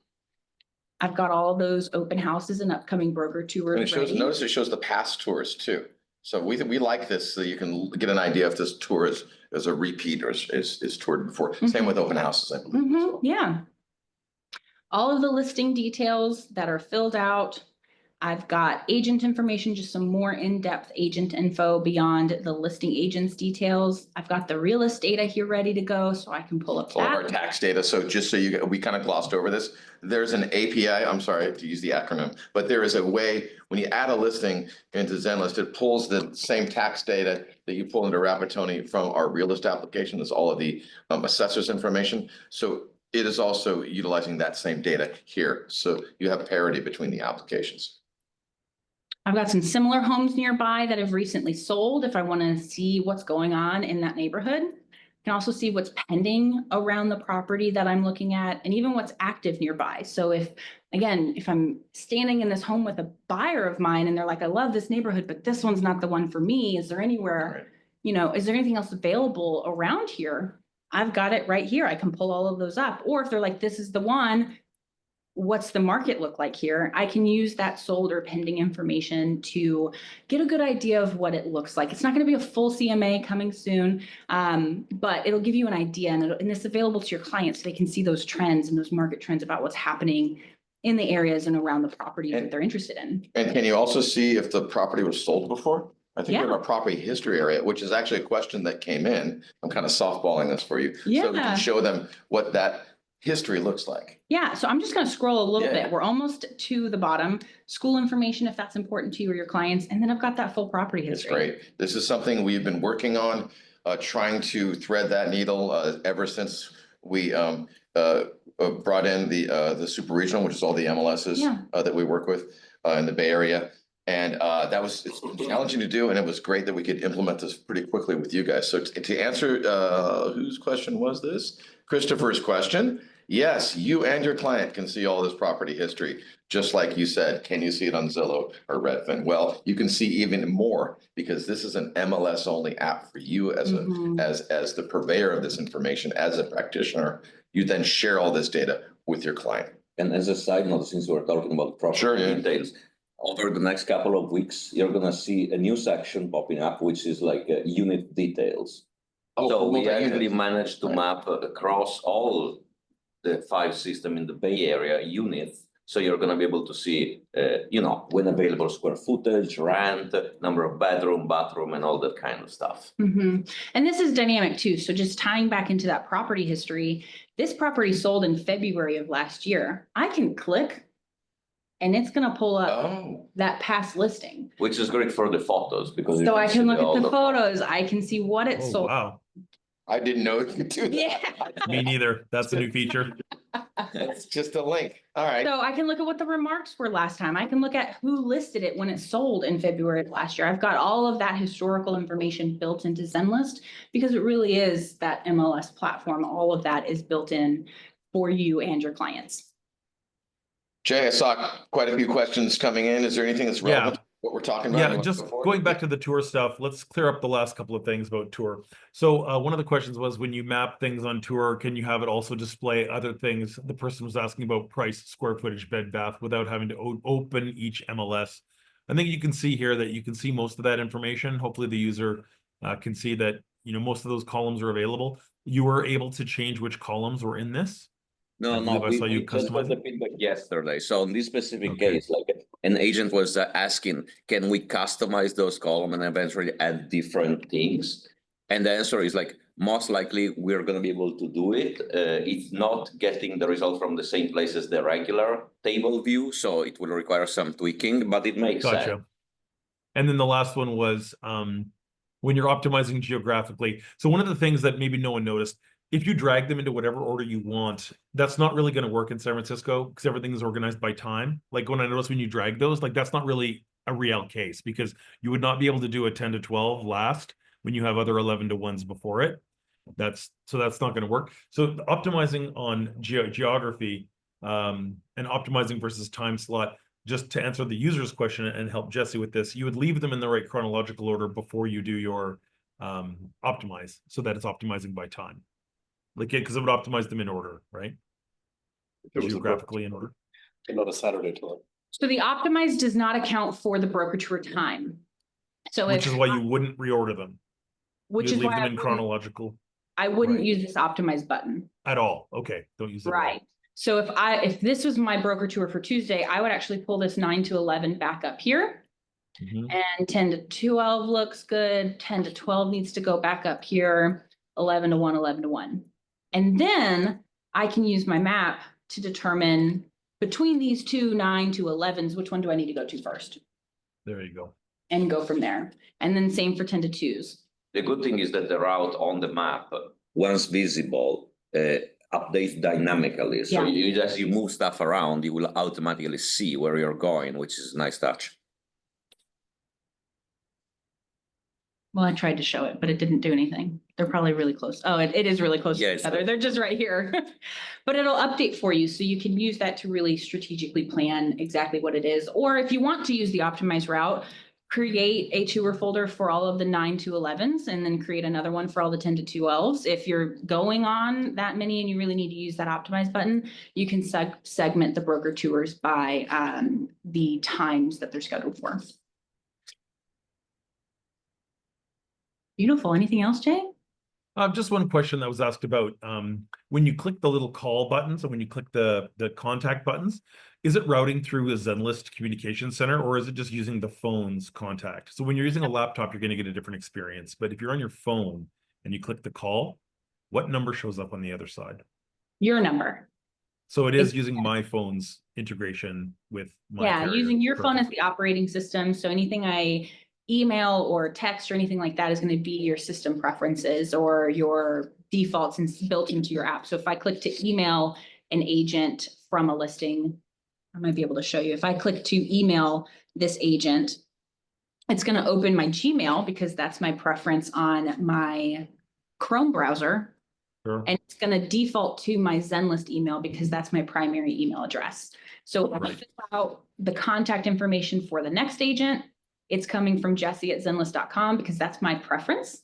I've got all those open houses and upcoming broker tours. And it shows, ready. notice it shows the past tours too. So we like this, so you can get an idea if this tour is a repeat or is toured before. Same with open houses, I believe. as well. Yeah. All of the listing details that are filled out. I've got agent information, just some more in-depth agent info beyond the listing agent's details. I've got the realist data here ready to go, so I can pull up All of our that. tax data. So just so you, we kind of glossed over this. There's an API, I'm sorry to use the acronym, but there is a way, when you add a listing into Zenlist, it pulls the same tax data that you pull into Rapatoni from our realist application. That's all of the assessor's information. So it is also utilizing that same data here. So you have parity between the applications. I've got some similar homes nearby that have recently sold if I want to see what's going on in that neighborhood. I can also see what's pending around the property that I'm looking at and even what's active nearby. So if I'm standing in this home with a buyer of mine and they're like, I love this neighborhood, but this one's not the one for me. Is there anywhere, is there anything else available around here? I've got it right here. I can pull all of those up. Or if they're like, this is the one, what's the market look like here? I can use that sold or pending information to get a good idea of what it looks like. It's not going to be a full CMA coming soon, but it'll give you an idea, and it's available to your clients so they can see those trends and those market trends about what's happening in the areas and around the property that they're interested in. And can you also see if the property was sold before? I think we have Yeah. a property history area, which is actually a question that came in. I'm kind of softballing this for you. So we Yeah. can show them what that history looks like. Yeah, so I'm just going to scroll a little Yeah. bit. We're almost to the bottom. School information, if that's important to you or your clients. And then I've got that full property It's history. great. This is something we've been working on, trying to thread that needle ever since we brought in the super regional, which is all the MLSs Yeah. that we work with in the Bay Area. And it's challenging to do, and it was great that we could implement this pretty quickly with you guys. So to answer, whose question was this? Christopher's question. Yes, you and your client can see all this property history. Just like you said, can you see it on Zillow or Redfin? Well, you can see even more because this is an MLS only app for you as as the purveyor of this information, as a practitioner. You then share all this data with your client. And as a side note, since we're talking about property Sure, yeah. details, over the next couple of weeks, you're gonna see a new section popping up, which is like unit details. So we actually managed to map across all the 5 systems in the Bay Area units. So you're gonna be able to see, when available square footage, rent, number of bedroom, bathroom, and all that kind of stuff. And this is dynamic too. So just tying back into that property history, this property sold in February of last year. I can click and it's going to pull up that past listing. Which is great for the photos because So I can look at the photos. I can see what it sold. Wow. I didn't know you could do that. Yeah. Me neither. That's a new feature. It's just a link. All right. So I can look at what the remarks were last time. I can look at who listed it when it sold in February of last year. I've got all of that historical information built into Zenlist because it really is that MLS platform. All of that is built in for you and your clients. Jay, I saw quite a few questions coming in. Is there anything that's relevant to what we're talking about? Yeah, just going back to the tour stuff, let's clear up the last couple of things about tour. So one of the questions was, when you map things on tour, can you have it also display other things? The person was asking about price, square footage, bed, bath, without having to open each MLS. I think you can see here that you can see most of that information. Hopefully the user can see that, most of those columns are available. You were able to change which columns were in this? No, I saw you just got customize the it. feedback yesterday. So in this specific Okay. case, like an agent was asking, can we customize those columns and eventually add different things? And the answer is like, most likely we're going to be able to do it. It's not getting the result from the same place as the regular table view. So it will require some tweaking, but it makes sense. And then the last one was when you're optimizing geographically. So one of the things that maybe no one noticed, if you drag them into whatever order you want, that's not really going to work in San Francisco because everything is organized by time. Like when I notice when you drag those, like that's not really a real case because you would not be able to do a 10 to 12 last when you have other 11 to 1s before it. That's not going to work. So optimizing on geography and optimizing versus time slot, just to answer the user's question and help Jessie with this, you would leave them in the right chronological order before you do your optimize, so that it's optimizing by time. Like, because it would optimize them in order, right? Geographically in order. Not a Saturday to it. So the optimize does not account for the broker tour time. So Which is why you wouldn't reorder them. which You'd is leave why them in chronological I wouldn't Right. use this optimize button. at all. Okay, don't use it at all. Right. So if this was my broker tour for Tuesday, I would actually pull this 9 to 11 back up here. Mhm. And 10 to 12 looks good. 10 to 12 needs to go back up here. 11 to 1, 11 to 1. And then I can use my map to determine between these two 9 to 11s, which one do I need to go to first? There you go. And go from there. And then same for 10 to 2s. The good thing is that the route on the map, once visible, updates dynamically. So Yeah. as you move stuff around, you will automatically see where you're going, which is a nice touch. Well, I tried to show it, but it didn't do anything. They're probably really close. Oh, it is really close Yeah, to it's each other. They're just right here. But it'll update for you, so you can use that to really strategically plan exactly what it is. Or if you want to use the optimized route, create a tour folder for all of the 9 to 11s and then create another one for all the 10 to 12s. If you're going on that many and you really need to use that optimize button, you can segment the broker tours by the times that they're scheduled for. Beautiful. Anything else, Jay? Just one question that was asked about when you click the little call buttons and when you click the contact buttons, is it routing through a Zenlist communication center, or is it just using the phone's contact? So when you're using a laptop, you're going to get a different experience. But if you're on your phone and you click the call, what number shows up on the other side? Your number. So it is using my phone's integration with my carrier. Using your phone as Perfect. the operating system. So anything I email or text or anything like that is going to be your system preferences or your defaults and built into your app. So if I click to email an agent from a listing, I might be able to show you. If I click to email this agent, it's going to open my Gmail because that's my preference on my Chrome browser. Sure. And it's going to default to my Zenlist email because that's my primary email address. So if I Right. fill out the contact information for the next agent, it's coming from Jessie at Zenlist.com because that's my preference.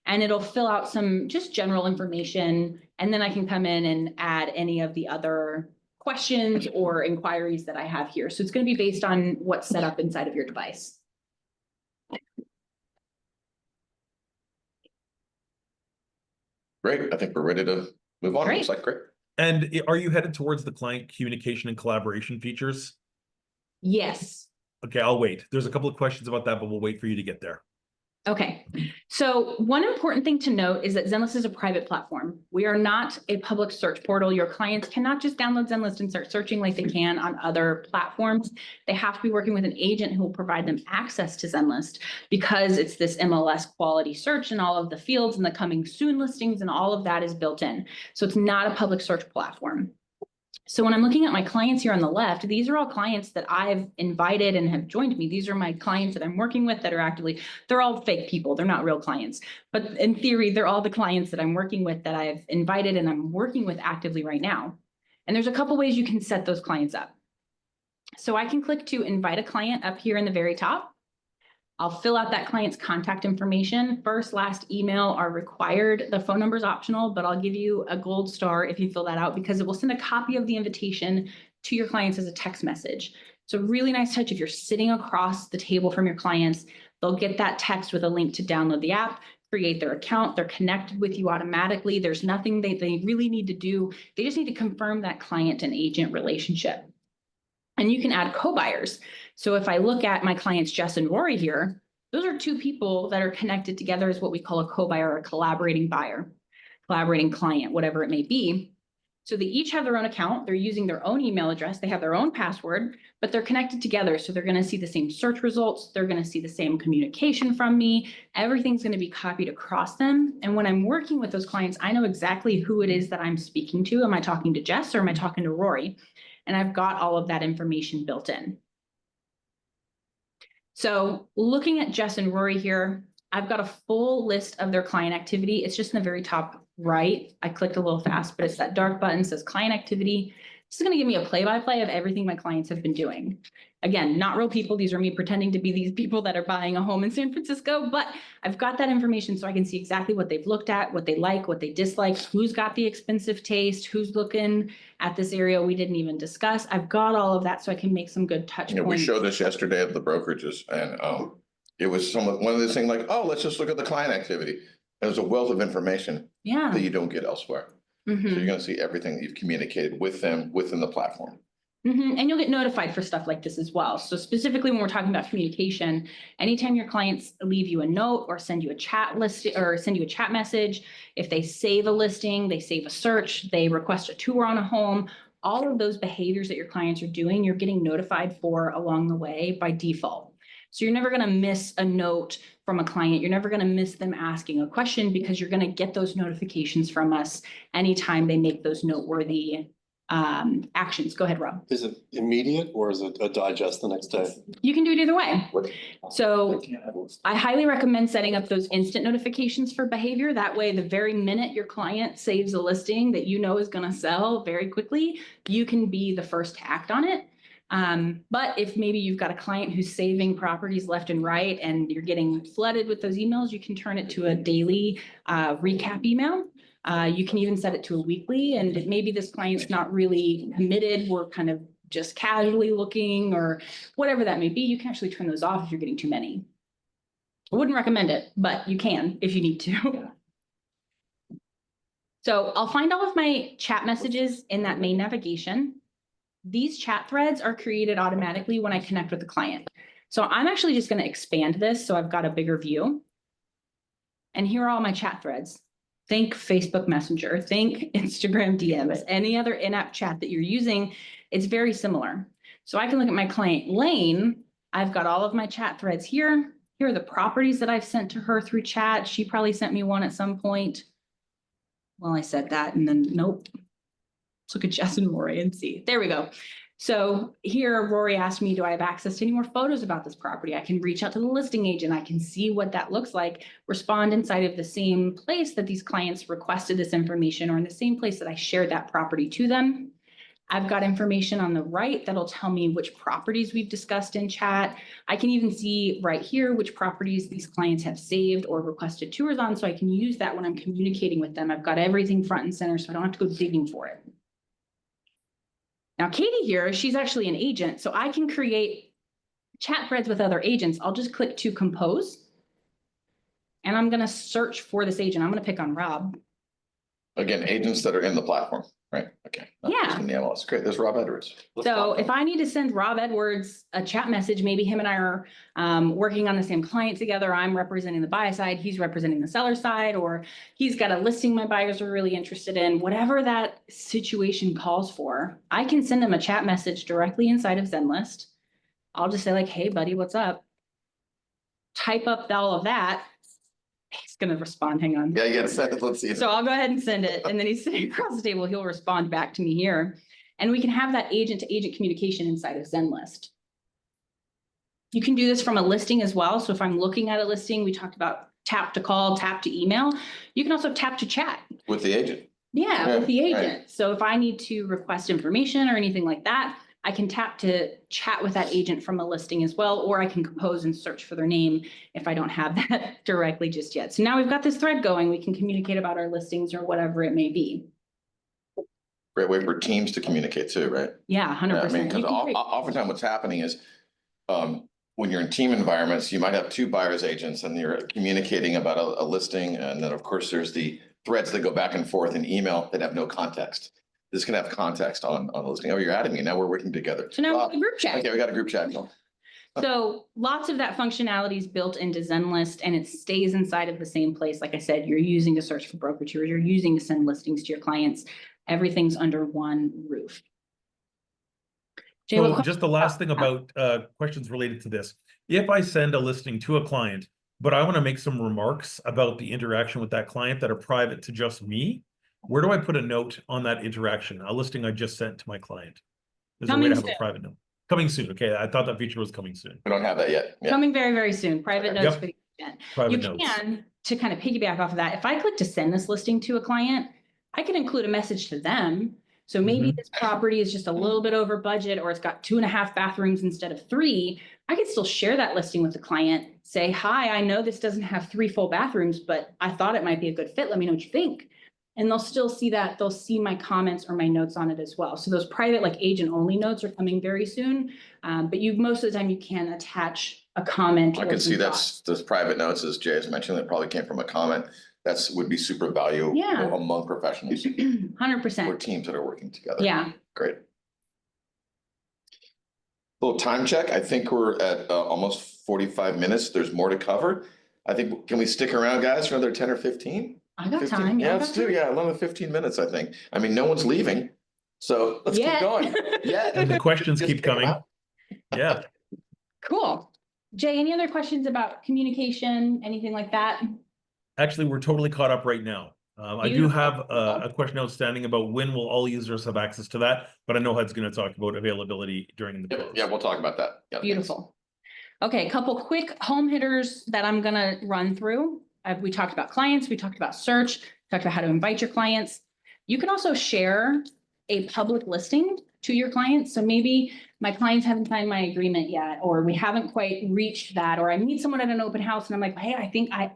And it'll fill out some just general information. And then I can come in and add any of the other questions or inquiries that I have here. So it's going to be based on what's set up inside of your device. Great. I think we're ready to move on. Great. Looks like great. And are you headed towards the client communication and collaboration features? Yes. Okay, I'll wait. There's a couple of questions about that, but we'll wait for you to get there. Okay, so one important thing to note is that Zenlist is a private platform. We are not a public search portal. Your clients cannot just download Zenlist and start searching like they can on other platforms. They have to be working with an agent who will provide them access to Zenlist because it's this MLS quality search and all of the fields and the coming soon listings and all of that is built in. So it's not a public search platform. So when I'm looking at my clients here on the left, these are all clients that I've invited and have joined me. These are my clients that I'm working with that are actively, they're all fake people. They're not real clients. But in theory, they're all the clients that I'm working with that I've invited and I'm working with actively right now. And there's a couple ways you can set those clients up. So I can click to invite a client up here in the very top. I'll fill out that client's contact information. First, last email are required. The phone number is optional, but I'll give you a gold star if you fill that out because it will send a copy of the invitation to your clients as a text message. It's a really nice touch. If you're sitting across the table from your clients, they'll get that text with a link to download the app, create their account. They're connected with you automatically. There's nothing they really need to do. They just need to confirm that client and agent relationship. And you can add co-buyers. So if I look at my clients, Jess and Rory here, those are two people that are connected together as what we call a co-buyer or a collaborating buyer, collaborating client, whatever it may be. So they each have their own account. They're using their own email address. They have their own password, but they're connected together. So they're going to see the same search results. They're going to see the same communication from me. Everything's going to be copied across them. And when I'm working with those clients, I know exactly who it is that I'm speaking to. Am I talking to Jess or am I talking to Rory? And I've got all of that information built in. So looking at Jess and Rory here, I've got a full list of their client activity. It's just in the very top right. I clicked a little fast, but it's that dark button says client activity. This is going to give me a play-by-play of everything my clients have been doing. Again, not real people. These are me pretending to be these people that are buying a home in San Francisco, but I've got that information so I can see exactly what they've looked at, what they like, what they dislike, who's got the expensive taste, who's looking at this area we didn't even discuss. I've got all of that so I can make some good touch We points. showed this yesterday at the brokerages, and it was one of those things like, oh, let's just look at the client activity. There's a wealth of information Yeah. that you don't get elsewhere. So Mhm. you're gonna see everything that you've communicated with them within the platform. And you'll get notified for stuff like this as well. So specifically when we're talking about communication, anytime your clients leave you a note or send you a chat list or send you a chat message, if they save a listing, they save a search, they request a tour on a home, all of those behaviors that your clients are doing, you're getting notified for along the way by default. So you're never going to miss a note from a client. You're never going to miss them asking a question because you're going to get those notifications from us anytime they make those noteworthy actions. Go ahead, Rob. Is it immediate or is it a digest the next day? You can do it either way. So I highly recommend setting up those instant notifications for behavior. That way, the very minute your client saves a listing that you know is going to sell very quickly, you can be the first to act on it. But if maybe you've got a client who's saving properties left and right and you're getting flooded with those emails, you can turn it to a daily recap email. You can even set it to a weekly, and maybe this client's not really committed. We're kind of just casually looking or whatever that may be. You can actually turn those off if you're getting too many. I wouldn't recommend it, but you can if you need to. So I'll find all of my chat messages in that main navigation. These chat threads are created automatically when I connect with the client. So I'm actually just going to expand this so I've got a bigger view. And here are all my chat threads. Think Facebook Messenger, think Instagram DMs, any other in-app chat that you're using, it's very similar. So I can look at my client Lane. I've got all of my chat threads here. Here are the properties that I've sent to her through chat. She probably sent me one at some point. Well, I said that and then nope. Let's look at Jess and Rory and see. There we go. So here, Rory asked me, do I have access to any more photos about this property? I can reach out to the listing agent. I can see what that looks like, respond inside of the same place that these clients requested this information or in the same place that I shared that property to them. I've got information on the right that'll tell me which properties we've discussed in chat. I can even see right here which properties these clients have saved or requested tours on, so I can use that when I'm communicating with them. I've got everything front and center, so I don't have to go digging for it. Now, Katie here, she's actually an agent, so I can create chat threads with other agents. I'll just click to compose, and I'm going to search for this agent. I'm going to pick on Rob. Again, agents that are in the platform, right? Okay. Not Yeah. just in the MLS. Great. There's Rob Edwards. So if I need to send Rob Edwards a chat message, maybe him and I are working on the same client together. I'm representing the buy side, he's representing the seller side, or he's got a listing my buyers are really interested in, whatever that situation calls for, I can send him a chat message directly inside of Zenlist. I'll just say like, hey buddy, what's up? Type up all of that. He's going to respond. Hang on. Yeah, you got to send it. Let's see. So I'll go ahead and send it. And then he's sitting across the table. He'll respond back to me here. And we can have that agent to agent communication inside of Zenlist. You can do this from a listing as well. So if I'm looking at a listing, we talked about tap to call, tap to email. You can also tap to chat. With the agent. Yeah, with the right. agent. So if I need to request information or anything like that, I can tap to chat with that agent from a listing as well, or I can compose and search for their name if I don't have that directly just yet. So now we've got this thread going. We can communicate about our listings or whatever it may be. Great way for teams to communicate too, right? Yeah, 100%. Yeah, I mean, because oftentimes what's happening is when you're in team environments, you might have two buyers agents and you're communicating about a listing. And then of course, there's the threads that go back and forth in email that have no context. This can have context on the listing. Oh, you're adding me. Now we're working together. So now we have a group chat. Okay, we got a group chat. So lots of that functionality is built into Zenlist and it stays inside of the same place. Like I said, you're using to search for brokerage tours, you're using to send listings to your clients. Everything's under one roof. Jay, So what just the last thing about questions related to this. If I send a listing to a client, but I want to make some remarks about the interaction with that client that are private to just me, where do I put a note on that interaction? A listing I just sent to my client. There's a way to have a private note. Coming soon. Okay, I thought that feature was coming soon. We don't have that yet. Yeah. Coming very, very soon. Private Yep. notifications. You Private notes. can, to kind of piggyback off of that, if I click to send this listing to a client, I can include a message to them. So maybe this property is just a little bit over budget, or it's got 2.5 bathrooms instead of 3. I can still share that listing with the client, say, hi, I know this doesn't have 3 full bathrooms, but I thought it might be a good fit. Let me know what you think. And they'll still see that. They'll see my comments or my notes on it as well. So those private, like agent only notes are coming very soon. But most of the time you can attach a comment. I can see those private notes, as Jay has mentioned, that probably came from a comment. Would be super valuable among professionals 100%. or teams that are working together. Yeah. Great. Little time check. I think we're at almost 45 minutes. There's more to cover. I think, can we stick around, guys, for another 10 or 15? I got 15? time. Yeah, let's do. Yeah, another 15 minutes, I think. I mean, no one's leaving. So let's keep going. Yeah. And the questions Just keep pick 'em coming. out. Yeah. Cool. Jay, any other questions about communication, anything like that? Actually, we're totally caught up right now. I do have a question outstanding about when will all users have access to that, but I know Hud's going to talk about availability during the close. Yeah, we'll talk about that. Yeah, Beautiful. Okay, a couple quick home hitters that I'm going to run through. We talked about clients, we talked about search, talked about how to invite your clients. You can also share a public listing to your clients. So maybe my clients haven't signed my agreement yet, or we haven't quite reached that, or I meet someone at an open house and I'm like, hey, I think I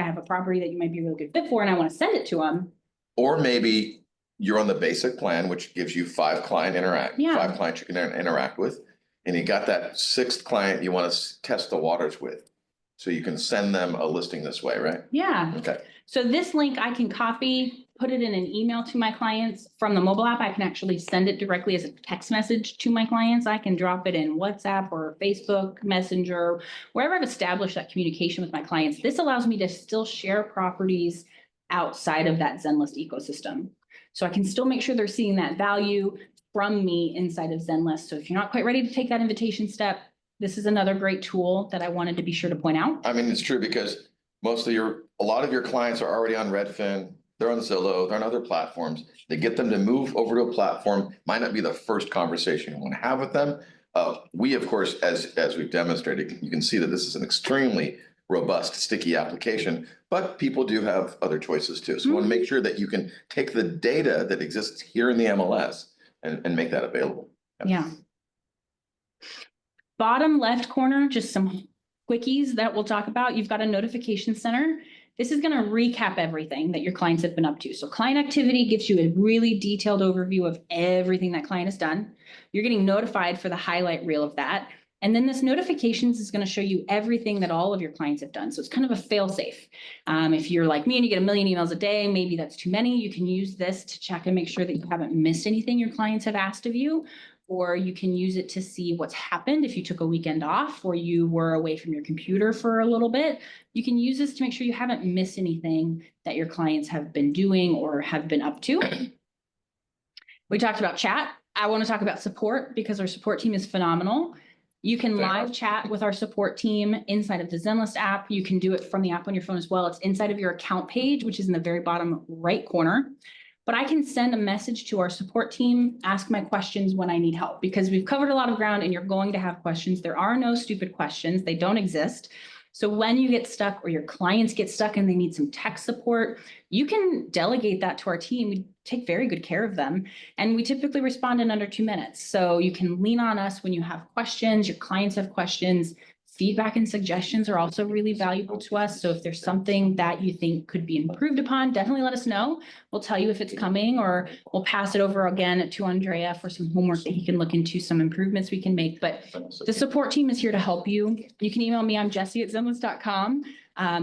have a property that you might be a really good fit for, and I want to send it to them. Or maybe you're on the basic plan, which gives you 5 clients you can interact with. And you got that 6th client you want to test the waters with. So you can send them a listing this way, right? Yeah. Okay. So this link I can copy, put it in an email to my clients from the mobile app. I can actually send it directly as a text message to my clients. I can drop it in WhatsApp or Facebook Messenger, wherever I've established that communication with my clients. This allows me to still share properties outside of that Zenlist ecosystem. So I can still make sure they're seeing that value from me inside of Zenlist. So if you're not quite ready to take that invitation step, this is another great tool that I wanted to be sure to point out. I mean, it's true because a lot of your clients are already on Redfin. They're on Zillow, they're on other platforms. They get them to move over to a platform, might not be the first conversation you want to have with them. We, of course, as we've demonstrated, you can see that this is an extremely robust, sticky application, but people do have other choices too. So we want to make sure that you can take the data that exists here in the MLS and make that available. Yeah. Bottom left corner, just some quickies that we'll talk about. You've got a notification center. This is going to recap everything that your clients have been up to. So client activity gives you a really detailed overview of everything that client has done. You're getting notified for the highlight reel of that. And then this notifications is going to show you everything that all of your clients have done. So it's kind of a fail safe. If you're like me and you get 1 million emails a day, maybe that's too many. You can use this to check and make sure that you haven't missed anything your clients have asked of you. Or you can use it to see what's happened if you took a weekend off or you were away from your computer for a little bit. You can use this to make sure you haven't missed anything that your clients have been doing or have been up to. We talked about chat. I want to talk about support because our support team is phenomenal. You can live chat with our support team inside of the Zenlist app. You can do it from the app on your phone as well. It's inside of your account page, which is in the very bottom right corner. But I can send a message to our support team, ask my questions when I need help, because we've covered a lot of ground and you're going to have questions. There are no stupid questions. They don't exist. So when you get stuck or your clients get stuck and they need some tech support, you can delegate that to our team. We take very good care of them. And we typically respond in under 2 minutes. So you can lean on us when you have questions, your clients have questions. Feedback and suggestions are also really valuable to us. So if there's something that you think could be improved upon, definitely let us know. We'll tell you if it's coming, or we'll pass it over again to Andrea for some homework that he can look into, some improvements we can make. But the support team is here to help you. You can email me. I'm Jessie@zenlist.com,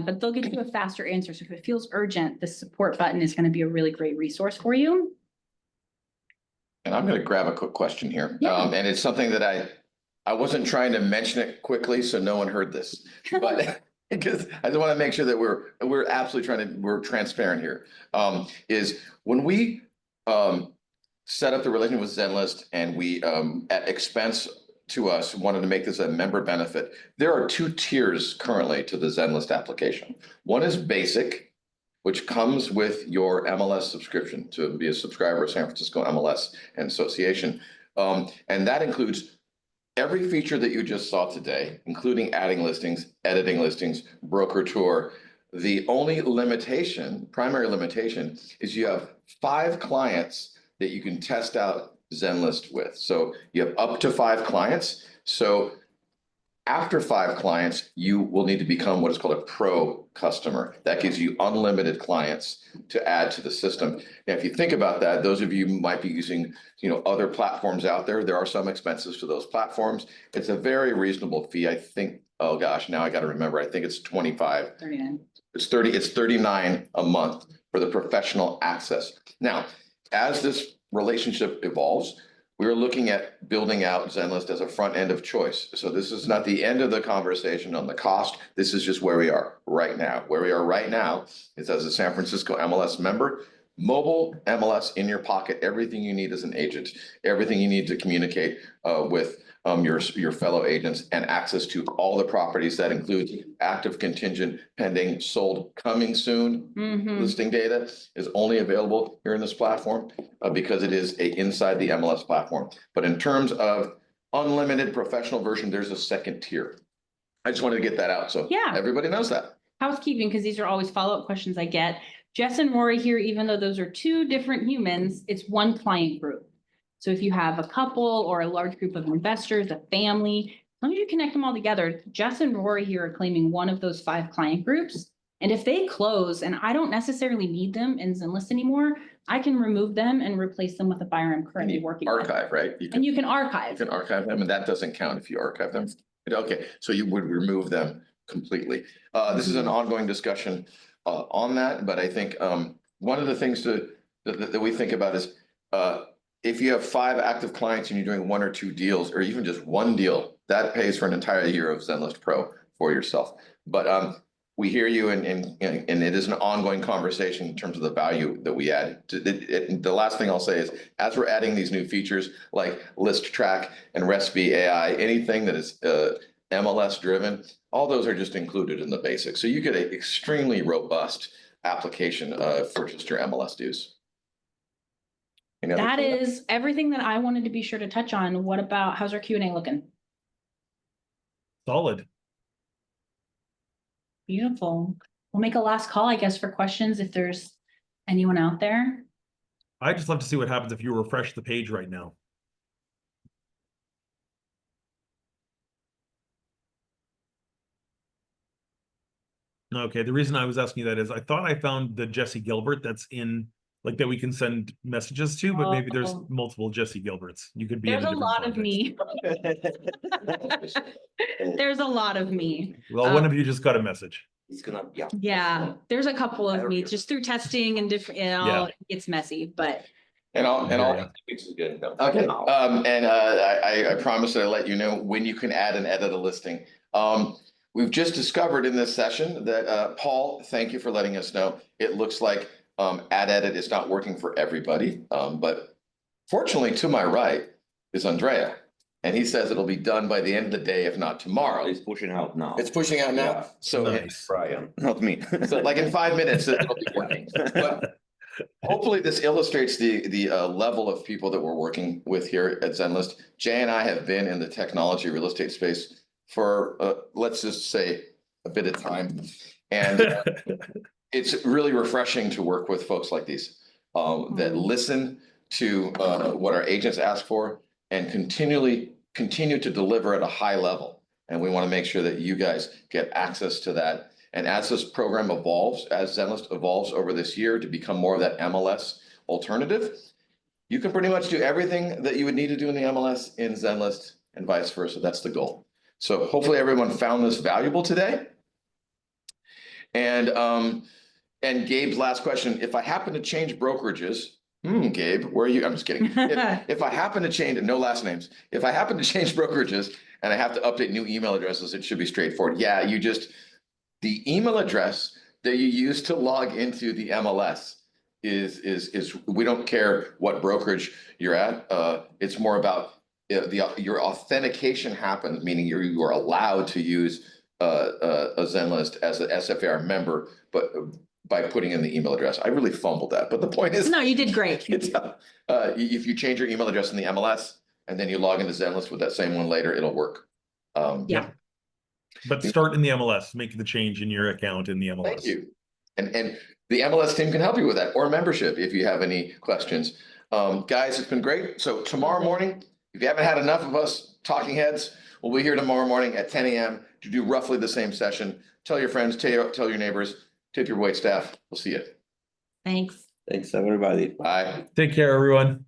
but they'll get you a faster answer. So if it feels urgent, the support button is going to be a really great resource for you. And I'm going to grab a quick question here. Yeah. And it's something that I wasn't trying to mention it quickly, so no one heard this, but because I just want to make sure that we're absolutely we're transparent here. Is when we set up the relationship with Zenlist and we at expense to us wanted to make this a member benefit, there are 2 tiers currently to the Zenlist application. One is basic, which comes with your MLS subscription to be a subscriber of San Francisco MLS and Association. And that includes every feature that you just saw today, including adding listings, editing listings, broker tour, the only limitation, primary limitation, is you have 5 clients that you can test out Zenlist with. So you have up to 5 clients. So after 5 clients, you will need to become what is called a pro customer. That gives you unlimited clients to add to the system. Now, if you think about that, those of you who might be using, other platforms out there, there are some expenses to those platforms. It's a very reasonable fee. I think, oh gosh, now I got to remember, I think it's 25. 39. It's 39 a month for the professional access. Now, as this relationship evolves, we're looking at building out Zenlist as a front end of choice. So this is not the end of the conversation on the cost. This is just where we are right now. Where we are right now is as a San Francisco MLS member, mobile MLS in your pocket, everything you need as an agent, everything you need to communicate with your fellow agents, and access to all the properties that includes active, contingent, pending, sold, coming soon. Listing data is only available here in this platform because it is inside the MLS platform. But in terms of unlimited professional version, there's a second tier. I just wanted to get that out so everybody knows that. Housekeeping, because these are always follow-up questions I get. Jess and Rory here, even though those are 2 different humans, it's one client group. So if you have a couple or a large group of investors, a family, as long as you connect them all together, Jess and Rory here are claiming one of those 5 client groups. And if they close and I don't necessarily need them in Zenlist anymore, I can remove them and replace them with a buyer I'm currently working with. Archive, right? And you can archive. You can archive them, and that doesn't count if you archive them. Okay, so you would remove them completely. This is an ongoing discussion on that, but I think one of the things that we think about is if you have 5 active clients and you're doing 1 or 2 deals, or even just 1 deal, that pays for an entire year of Zenlist Pro for yourself. But we hear you, and it is an ongoing conversation in terms of the value that we add. The last thing I'll say is, as we're adding these new features like List Track and Recipe AI, anything that is MLS driven, all those are just included in the basics. So you get an extremely robust application for just your MLS dues. That is everything that I wanted to be sure to touch on. What about, how's our Q&A looking? Solid. Beautiful. We'll make a last call, I guess, for questions if there's anyone out there. I'd just love to see what happens if you refresh the page right now. Okay, the reason I was asking you that is I thought I found the Jessie Gilbert that's in, like, that we can send messages to, but maybe there's multiple Jessie Gilberts. You could be in There's a lot of me. There's a lot of me. Well, one of you just got a message. It's gonna, Yeah, there's a couple of me just through testing and different, it's messy, but. And I'll Which is good. okay. I promise that I let you know when you can add and edit a listing. We've just discovered in this session that Paul, thank you for letting us know. It looks like add edit is not working for everybody. But fortunately, to my right is Andrea. And he says it'll be done by the end of the day, if not tomorrow. It's pushing out now. It's pushing out now. Yeah. So Nice. Brian, not me. so like in 5 minutes, it'll be working. But hopefully this illustrates the level of people that we're working with here at Zenlist. Jay and I have been in the technology real estate space for, let's just say, a bit of time. And it's really refreshing to work with folks like these that listen to what our agents ask for and continue to deliver at a high level. And we want to make sure that you guys get access to that. And as this program evolves, as Zenlist evolves over this year to become more of that MLS alternative, you can pretty much do everything that you would need to do in the MLS in Zenlist and vice versa. That's the goal. So hopefully everyone found this valuable today. And Gabe's last question, if I happen to change brokerages, Gabe, where are you? I'm just kidding. If I happen to change, no last names. If I happen to change brokerages and I have to update new email addresses, it should be straightforward. Yeah, the email address that you use to log into the MLS is we don't care what brokerage you're at. It's more about your authentication happens, meaning you are allowed to use a Zenlist as an SFAR member, but by putting in the email address. I really fumbled that, but the point is. No, you did great. It's, if you change your email address in the MLS, and then you log into Zenlist with that same one later, it'll work. Yeah. But start in the MLS, make the change in your account in the MLS. Thank you. And the MLS team can help you with that, or membership if you have any questions. Guys, it's been great. So tomorrow morning, if you haven't had enough of us talking heads, we'll be here tomorrow morning at 10 a.m. to do roughly the same session. Tell your friends, tell your neighbors, tip your wait staff. We'll see you. Thanks. Thanks, everybody. Bye. Take care, everyone.